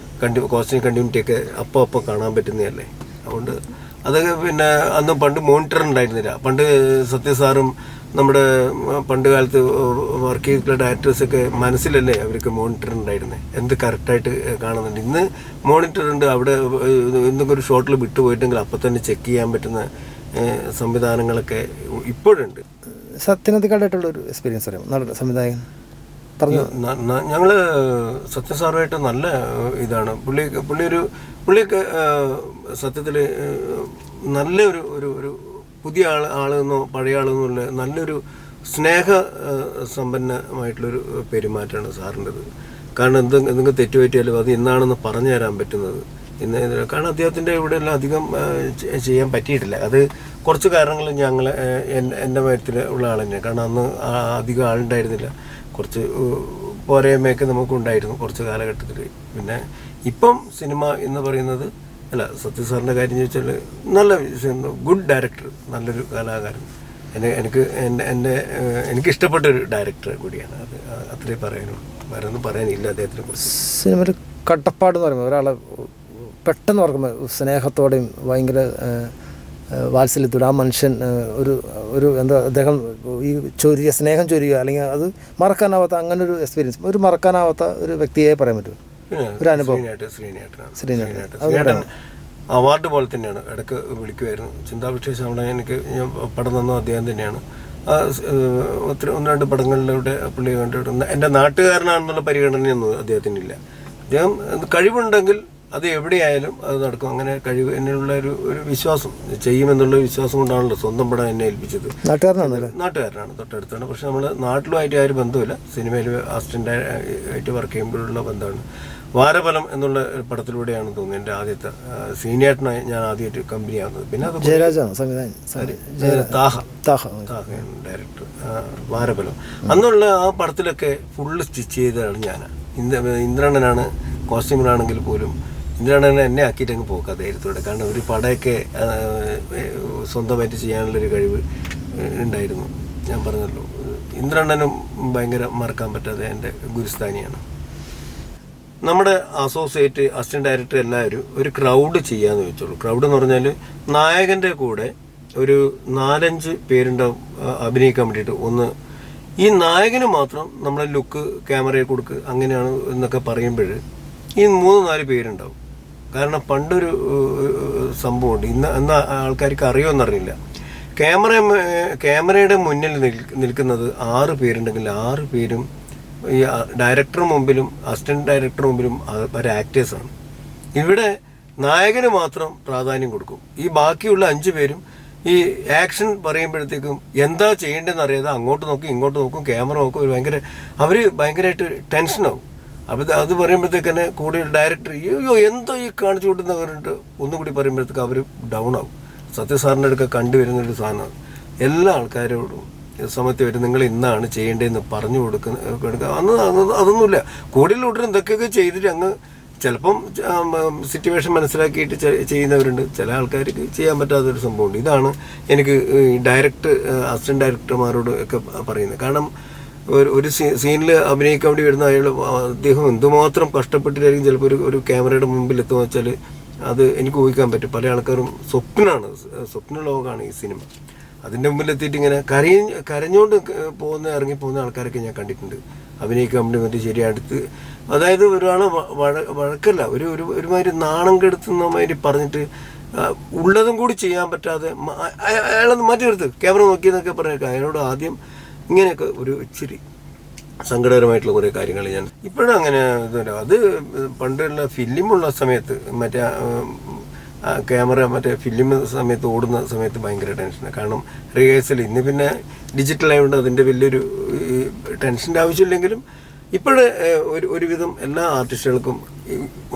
കോസ്റ്റ്യൂം കണ്ടിന്യൂറ്റിയൊക്കെ അപ്പോൾ കാണാൻ പറ്റുന്നതല്ലേ. അതുകൊണ്ട് അതൊക്കെ പിന്നെ അന്ന് പണ്ട് മോണിറ്റർ ഉണ്ടായിരുന്നില്ല. പണ്ട് സത്യസാറും നമ്മുടെ പണ്ട് കാലത്ത് വർക്ക് ചെയ്തിട്ടുള്ള ഡയറക്ടേഴ്സൊക്കെ മനസ്സിലല്ലേ അവർക്ക് മോണിറ്റർ ഉണ്ടായിരുന്നത്, എന്ത് കറക്റ്റായിട്ട് കാണുന്നുണ്ട്. ഇന്ന് മോണിറ്റർ ഉണ്ട്. അവിടെ എന്തെങ്കിലും ഒരു ഷോട്ടിൽ വിട്ടുപോയിട്ടുണ്ടെങ്കിൽ അപ്പം തന്നെ ചെക്ക് ചെയ്യാൻ പറ്റുന്ന സംവിധാനങ്ങളൊക്കെ ഇപ്പോഴുണ്ട്. സത്യനന്ദിക്കാടായിട്ടുള്ളൊരു എക്സ്പീരിയൻസ് അറിയാം സംവിധായകൻ പറഞ്ഞു. ഞങ്ങൾ സത്യസാറുമായിട്ട് നല്ല ഇതാണ്. പുള്ളിയൊക്കെ സത്യത്തിൽ നല്ല ഒരു പുതിയ ആളെന്നോ പഴയ ആളെന്നോ നല്ലൊരു സമ്പന്നമായിട്ടുള്ളൊരു പെരുമാറ്റമാണ് സാറിൻ്റെത്. കാരണം എന്തെങ്കിലും തെറ്റുപറ്റിയാലും അത് ഇന്നാണെന്ന് പറഞ്ഞു തരാൻ പറ്റുന്നത്. കാരണം അദ്ദേഹത്തിൻ്റെ ഇവിടെ എല്ലാം അധികം ചെയ്യാൻ പറ്റിയിട്ടില്ല. അത് കുറച്ച് കാരണങ്ങൾ എൻ്റെ മയത്തിൽ ഉള്ള ആൾ തന്നെയാണ്. കാരണം അന്ന് അധികം ആളുണ്ടായിരുന്നില്ല, കുറച്ച് പോരായ്മയൊക്കെ നമുക്കുണ്ടായിരുന്നു കുറച്ച് കാലഘട്ടത്തിൽ. പിന്നെ ഇപ്പം സിനിമ എന്ന് പറയുന്നത് അല്ല, സത്യസാറിൻ്റെ കാര്യം ചോദിച്ചാൽ നല്ല ഗുഡ് ഡയറക്ടർ, നല്ലൊരു കലാകാരൻ. എനിക്ക് ഇഷ്ടപ്പെട്ടൊരു ഡയറക്ടർ കൂടിയാണ്. അത് അത്രേ പറയാനുള്ളൂ, വേറെ ഒന്നും പറയാനില്ല അദ്ദേഹത്തിനെ കുറിച്ച്. സിനിമയിൽ കട്ടപ്പാട് എന്ന് പറയുമ്പോൾ ഒരാളെ പെട്ടെന്ന് ഓർക്കുമ്പോൾ സ്നേഹത്തോടെയും ഭയങ്കര വാത്സല്യത്തോടെ ആ മനുഷ്യൻ ഒരു എന്താ അദ്ദേഹം ഈ സ്നേഹം ചൊരിയുക, അല്ലെങ്കിൽ അത് മറക്കാനാവാത്ത അങ്ങനെ ഒരു എക്സ്പീരിയൻസ്, ഒരു മറക്കാനാവാത്ത ഒരു വ്യക്തിയെ പറയാൻ പറ്റും. ഒരു അനുഭവം ശ്രീനേട്ടൻ അവാർഡ് പോലെ തന്നെയാണ്. ഇടയ്ക്ക് വിളിക്കുമായിരുന്നു. ചിന്താവിശേഷം അവിടെ ഞാൻ പടം തന്ന അദ്ദേഹം തന്നെയാണ്. ഒന്ന് രണ്ട് പടങ്ങളിലൂടെ പുള്ളി കണ്ടിട്ടുണ്ട്. എൻ്റെ നാട്ടുകാരനാണെന്നുള്ള പരിഗണനയൊന്നും അദ്ദേഹത്തിനില്ല. അദ്ദേഹം കഴിവുണ്ടെങ്കിൽ അത് എവിടെയായാലും അത് നടക്കും. അങ്ങനെ കഴിവ് എന്നുള്ള ഒരു വിശ്വാസം, ചെയ്യുമെന്നുള്ള വിശ്വാസം കൊണ്ടാണല്ലോ സ്വന്തം പടം എന്നെ ഏൽപ്പിച്ചത്. നാട്ടുകാരനാണ്, തൊട്ടടുത്താണ്. പക്ഷെ നമ്മൾ നാട്ടിലുമായിട്ട് ആ ഒരു ബന്ധമില്ല. സിനിമയിൽ അസിസ്റ്റൻ്റ് ആയിട്ട് വർക്ക് ചെയ്യുമ്പോഴുള്ള ബന്ധമാണ്. വാരഫലം എന്നുള്ള പടത്തിലൂടെയാണ് തോന്നുന്നത് എൻ്റെ ആദ്യത്തെ സീനിയേട്ടനായി ഞാൻ ആദ്യമായിട്ട് കമ്പനി ആകുന്നത്. പിന്നെ അത് ഡയറക്ടർ വാരഫലം. അന്നുള്ള ആ പടത്തിലൊക്കെ ഫുള്ള് സ്റ്റിച്ച് ചെയ്തതാണ് ഞാൻ. ഇന്ദ്രണ്ണനാണ് കോസ്റ്റ്യൂമറാണെങ്കിൽ പോലും ഇന്ദ്രണ്ണനെ എന്നെ ആക്കിയിട്ട് അങ്ങ് പോക്കാം ധൈര്യത്തോടെ. കാരണം ഒരു പടമൊക്കെ സ്വന്തമായിട്ട് ചെയ്യാനുള്ളൊരു കഴിവ് ഉണ്ടായിരുന്നു. ഞാൻ പറഞ്ഞല്ലോ, ഇന്ദ്രണ്ണനും ഭയങ്കര മറക്കാൻ പറ്റാതെ എൻ്റെ ഗുരുസ്ഥാനിയാണ്. നമ്മുടെ അസോസിയേറ്റ് അസിസ്റ്റന്റ് ഡയറക്ടർ എല്ലാവരും ഒരു ക്രൗഡ് ചെയ്യാന്ന് വെച്ചോളൂ. ക്രൗഡ് എന്ന് പറഞ്ഞാൽ നായകൻ്റെ കൂടെ ഒരു 4-5 പേരുണ്ടാവും അഭിനയിക്കാൻ വേണ്ടിയിട്ട്. ഒന്ന് ഈ നായകന് മാത്രം നമ്മളെ ലുക്ക് ക്യാമറയെ കൊടുക്കുക അങ്ങനെയാണ് എന്നൊക്കെ പറയുമ്പോൾ ഈ 3-4 പേരുണ്ടാവും. കാരണം പണ്ടൊരു സംഭവമുണ്ട്, ഇന്ന് ആൾക്കാർക്ക് അറിയുമെന്നറിയില്ല. ക്യാമറയുടെ മുന്നിൽ നിൽക്കുന്നത് 6 പേരുണ്ടെങ്കിൽ 6 പേരും ഈ ഡയറക്ടർ മുമ്പിലും അസിസ്റ്റന്റ് ഡയറക്ടർ മുമ്പിലും ഒരു ആക്ടേഴ്സാണ്. ഇവിടെ നായകന് മാത്രം പ്രാധാന്യം കൊടുക്കും. ഈ ബാക്കിയുള്ള 5 പേരും ഈ ആക്ഷൻ പറയുമ്പോഴത്തേക്കും എന്താ ചെയ്യേണ്ടതെന്ന് അറിയാതെ അങ്ങോട്ട് നോക്കും ഇങ്ങോട്ട് നോക്കും, ക്യാമറ നോക്കും. അവർ ഭയങ്കരമായിട്ട് ടെൻഷനാവും. അത് പറയുമ്പോഴത്തേക്ക് തന്നെ കൂടെ ഡയറക്ടർ അയ്യോ എന്തോ ഈ കാണിച്ചു കൊടുക്കുന്നവരുണ്ട് ഒന്നുകൂടി പറയുമ്പോഴത്തേക്ക് അവർ ഡൗൺ ആവും. സത്യസാറിൻ്റെ അടുക്ക കണ്ടുവരുന്നൊരു സാധനമാണ്. എല്ലാ ആൾക്കാരോടും സമയത്ത് വരും നിങ്ങൾ ഇന്നാണ് ചെയ്യേണ്ടതെന്ന് പറഞ്ഞു കൊടുക്കുക. അതൊന്നുമില്ല. കൂടുതലോട്ടും എന്തൊക്കെയൊക്കെ ചെയ്തിട്ട് അങ്ങ് ചിലപ്പം സിറ്റുവേഷൻ മനസ്സിലാക്കിയിട്ട് ചെയ്യുന്നവരുണ്ട്. ചില ആൾക്കാർക്ക് ചെയ്യാൻ പറ്റാത്തൊരു സംഭവമുണ്ട്. ഇതാണ് എനിക്ക് അസിസ്റ്റന്റ് ഡയറക്ടർമാരോട് ഒക്കെ പറയുന്നത്. കാരണം ഒരു സീനിൽ അഭിനയിക്കാൻ വേണ്ടി വരുന്ന അദ്ദേഹം എന്തുമാത്രം കഷ്ടപ്പെട്ടിട്ടായിരിക്കും ചിലപ്പോൾ ഒരു ക്യാമറയുടെ മുമ്പിൽ എത്തുക വെച്ചാൽ അത് എനിക്ക് ഊഹിക്കാൻ പറ്റും. പല ആൾക്കാരും സ്വപ്ന ലോകമാണ് ഈ സിനിമ. അതിൻ്റെ മുമ്പിലെത്തിയിട്ട് ഇങ്ങനെ കരഞ്ഞുകൊണ്ട് ഇറങ്ങിപ്പോകുന്ന ആൾക്കാരൊക്കെ ഞാൻ കണ്ടിട്ടുണ്ട്. അഭിനയിക്കാൻ വേണ്ടി മറ്റേ ശരി അടുത്ത്, അതായത് ഒരാളെ വഴക്കല്ല, ഒരുമാതിരി നാണം കെടുത്തുന്ന മാതിരി പറഞ്ഞിട്ട് ഉള്ളതും കൂടി ചെയ്യാൻ പറ്റാതെ അയാളൊന്ന് മാറ്റി നിർത്ത് ക്യാമറ നോക്കിയെന്നൊക്കെ പറഞ്ഞേക്കാം. അയാളോട് ആദ്യം ഇങ്ങനെയൊക്കെ ഒരു ഇച്ചിരി സങ്കടകരമായിട്ടുള്ള കുറേ കാര്യങ്ങൾ ഞാൻ ഇപ്പോഴും അങ്ങനെ അത് പണ്ടുള്ള ഫിലിമുള്ള സമയത്ത് മറ്റേ ക്യാമറ ഫിലിം സമയത്ത് ഓടുന്ന സമയത്ത് ഭയങ്കര ടെൻഷനാണ്. കാരണം റിഹേഴ്സൽ ഇന്ന് പിന്നെ ഡിജിറ്റൽ ആയതുകൊണ്ട് അതിൻ്റെ വലിയൊരു ടെൻഷൻ്റെ ആവശ്യമില്ലെങ്കിലും ഇപ്പോഴ് ഒരുവിധം എല്ലാ ആർട്ടിസ്റ്റുകൾക്കും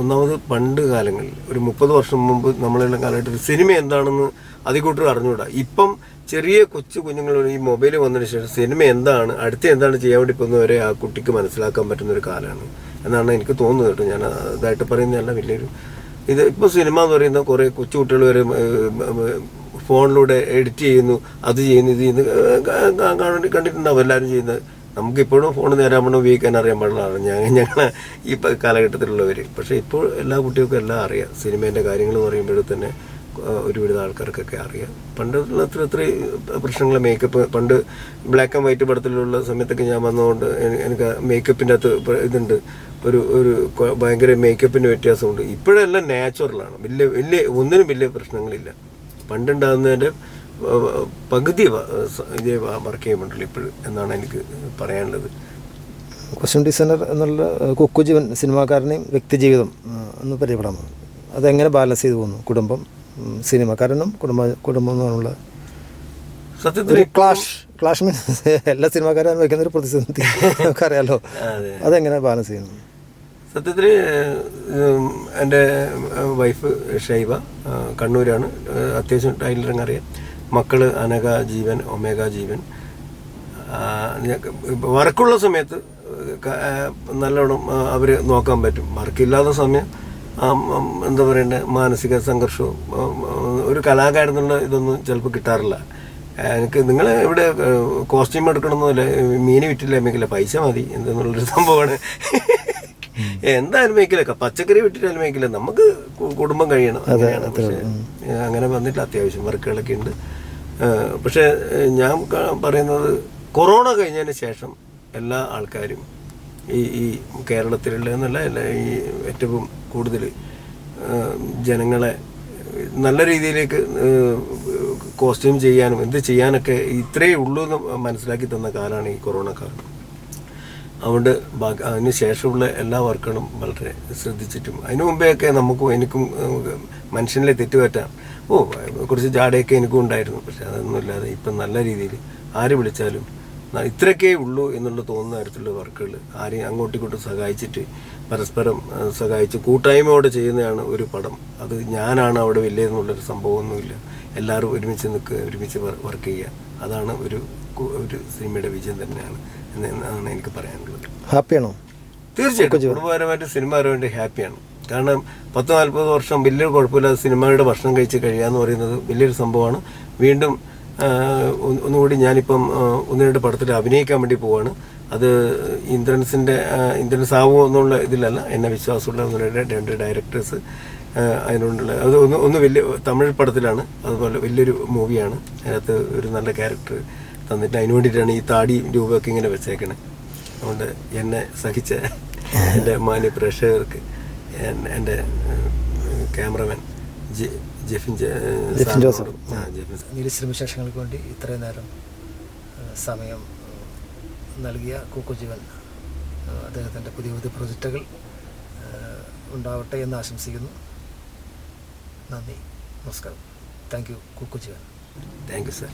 ഒന്നാമത് പണ്ട് കാലങ്ങളിൽ ഒരു 30 വർഷം മുമ്പ് നമ്മളെല്ലാം കാലഘട്ടത്തിൽ സിനിമ എന്താണെന്ന് അതികൂട്ടർ അറിഞ്ഞുകൂടാ. ഇപ്പം ചെറിയ കുഞ്ഞുങ്ങൾ ഈ മൊബൈൽ വന്നതിന് ശേഷം സിനിമ എന്താണ് എന്താണ് ചെയ്യാൻ വേണ്ടി പോകുന്നവരെ ആ കുട്ടിക്ക് മനസ്സിലാക്കാൻ പറ്റുന്നൊരു കാലമാണ് എന്നാണ് എനിക്ക് തോന്നുന്നത് കേട്ടോ. ഞാൻ ഇതായിട്ട് പറയുന്നതല്ല, വലിയൊരു ഇത് ഇപ്പോൾ സിനിമ എന്ന് പറയുന്ന കുറേ കൊച്ചുകുട്ടികൾ വരെ ഫോണിലൂടെ എഡിറ്റ് ചെയ്യുന്നു, അത് ചെയ്യുന്നു, ഇത് ചെയ്യുന്നു കണ്ടിട്ടുണ്ടാവും എല്ലാവരും ചെയ്യുന്നത്. നമുക്കിപ്പോഴും ഫോൺ നേരാമണ്ണം ഉപയോഗിക്കാൻ അറിയാൻ പാടുള്ളതാണ് ഞങ്ങൾ ഈ കാലഘട്ടത്തിലുള്ളവർ. പക്ഷേ ഇപ്പോൾ എല്ലാ കുട്ടികൾക്കും എല്ലാം അറിയാം. സിനിമേൻ്റെ കാര്യങ്ങൾ പറയുമ്പോഴേ തന്നെ ഒരുവിധ ആൾക്കാർക്കൊക്കെ അറിയാം. പണ്ടുള്ള അത്ര പ്രശ്നങ്ങൾ മേക്കപ്പ് പണ്ട് ബ്ലാക്ക് ആൻഡ് വൈറ്റ് പടത്തിലുള്ള സമയത്തൊക്കെ ഞാൻ വന്നതുകൊണ്ട് എനിക്ക് മേക്കപ്പിൻ്റെ അകത്ത് ഇതുണ്ട്, ഒരു ഭയങ്കര മേക്കപ്പിന് വ്യത്യാസമുണ്ട്. ഇപ്പോഴെല്ലാം നാച്ചുറലാണ്, ഒന്നിനും വലിയ പ്രശ്നങ്ങളില്ല. പണ്ടുണ്ടാകുന്നതിൻ്റെ പകുതി ഇതേ വർക്ക് ചെയ്യുമ്പോണ്ടല്ലോ ഇപ്പോഴും എന്നാണ് എനിക്ക് പറയാനുള്ളത്. കോസ്റ്റ്യൂം ഡിസൈനർ എന്നുള്ള കുക്കു ജീവൻ സിനിമാക്കാരനെയും വ്യക്തിജീവിതം എന്ന് പരിചയപ്പെടാമോ? അതെങ്ങനെ ബാലൻസ് ചെയ്തു പോകുന്നു? കുടുംബം, സിനിമക്കാരനും കുടുംബം എന്നുള്ള സത്യത്തിൽ ക്ലാഷ് മീൻസ് എല്ലാ സിനിമാക്കാരും അനുഭവിക്കുന്ന ഒരു പ്രതിസന്ധി നമുക്കറിയാലോ. അതെങ്ങനെ ബാലൻസ് ചെയ്യുന്നു? സത്യത്തിൽ എൻ്റെ വൈഫ് ഷൈവ കണ്ണൂരാണ്, അത്യാവശ്യം ടൈലറിങ് അറിയാം. മക്കൾ അനഘ ജീവൻ, ഒമേഗ ജീവൻ. വർക്കുള്ള സമയത്ത് നല്ലോണം അവർ നോക്കാൻ പറ്റും. വർക്കില്ലാത്ത സമയം എന്താ പറയണ്ടേ, മാനസിക സംഘർഷവും ഒരു കലാകാരനുള്ള ഇതൊന്നും ചിലപ്പോൾ കിട്ടാറില്ല. എനിക്ക് നിങ്ങൾ ഇവിടെ കോസ്റ്റ്യൂം എടുക്കണമെന്നല്ല, മീൻ വിറ്റില്ല മേക്കില്ല, പൈസ മതി എന്തെന്നുള്ളൊരു സംഭവമാണ്. എന്തായാലും മേക്കില്ല, പച്ചക്കറി വിറ്റിട്ടാലും മേക്കില്ല, നമുക്ക് കുടുംബം കഴിയണം, അങ്ങനെയാണ്. പക്ഷേ അങ്ങനെ വന്നിട്ട് അത്യാവശ്യം വർക്കുകളൊക്കെ ഉണ്ട്. പക്ഷേ ഞാൻ പറയുന്നത് കൊറോണ കഴിഞ്ഞതിന് ശേഷം എല്ലാ ആൾക്കാരും ഈ കേരളത്തിലുള്ള എന്നല്ല ഈ ഏറ്റവും കൂടുതൽ ജനങ്ങളെ നല്ല രീതിയിലേക്ക് കോസ്റ്റ്യൂം ചെയ്യാനും എന്ത് ചെയ്യാനൊക്കെ ഇത്രയേ ഉള്ളൂ എന്ന് മനസ്സിലാക്കി തന്ന കാലമാണ് ഈ കൊറോണ കാലം. അതുകൊണ്ട് അതിന് ശേഷമുള്ള എല്ലാ വർക്കുകളും വളരെ ശ്രദ്ധിച്ചിട്ടും അതിനു മുമ്പേയൊക്കെ എനിക്കും മനുഷ്യനിലെ തെറ്റുപറ്റാം, കുറച്ച് ജാടയൊക്കെ എനിക്കും ഉണ്ടായിരുന്നു. പക്ഷെ അതൊന്നുമില്ലാതെ ഇപ്പം നല്ല രീതിയിൽ ആര് വിളിച്ചാലും ഇത്രയൊക്കെ ഉള്ളൂ എന്നുള്ള തോന്നുന്ന തരത്തിലുള്ള വർക്കുകൾ ആരെയും അങ്ങോട്ടും ഇങ്ങോട്ടും സഹായിച്ചിട്ട് പരസ്പരം സഹായിച്ച് കൂട്ടായ്മയോടെ ചെയ്യുന്നതാണ് ഒരു പടം. അത് ഞാനാണ് അവിടെ വലിയതെന്നുള്ളൊരു സംഭവമൊന്നുമില്ല. എല്ലാവരും ഒരുമിച്ച് നിൽക്കുക, ഒരുമിച്ച് വർക്ക് ചെയ്യുക, അതാണ് ഒരു സിനിമയുടെ വിജയം തന്നെയാണ് എന്നാണ് എനിക്ക് പറയാനുള്ളത്. ഹാപ്പിയാണോ? തീർച്ചയായിട്ടും കുടുംബപരമായിട്ട് സിനിമപരമായിട്ട് ഹാപ്പിയാണ്. കാരണം 40-40 വർഷം വലിയൊരു കുഴപ്പമില്ലാതെ സിനിമയുടെ ഭക്ഷണം കഴിച്ച് കഴിയാന്ന് പറയുന്നത് വലിയൊരു സംഭവമാണ്. വീണ്ടും ഒന്നുകൂടി ഞാനിപ്പം 1-2 പടത്തിൽ അഭിനയിക്കാൻ വേണ്ടി പോവാണ്. അത് ഇന്ദ്രൻസ് ആവുമോ എന്നുള്ള ഇതിലല്ല, എന്നെ വിശ്വാസമുള്ള 1-2 ഡയറക്ടേഴ്സ് അതിനോടുള്ള അത് ഒന്ന് വലിയ തമിഴ് പടത്തിലാണ്. അതുപോലെ വലിയൊരു മൂവിയാണ്. അതിനകത്ത് ഒരു നല്ല ക്യാരക്ടർ തന്നിട്ട് അതിന് വേണ്ടിയിട്ടാണ് ഈ താടി രൂപമൊക്കെ ഇങ്ങനെ വെച്ചേക്കണേ. അതുകൊണ്ട് എന്നെ സഹിച്ച എൻ്റെ മാന്യ പ്രേക്ഷകർക്ക്, എൻ്റെ ക്യാമറമാൻ ജെഫിൻ ജോസഫ്. ജെഫിൻ നീലിശ്രീ വിശേഷങ്ങൾക്ക് വേണ്ടി ഇത്രയും നേരം സമയം നൽകിയ കുക്കു ജീവൻ അദ്ദേഹത്തിൻ്റെ പുതിയ പുതിയ പ്രൊജക്റ്റുകൾ ഉണ്ടാവട്ടെ എന്ന് ആശംസിക്കുന്നു. നന്ദി, നമസ്കാരം. Thank you Kukku Jeevan. Thank you sir.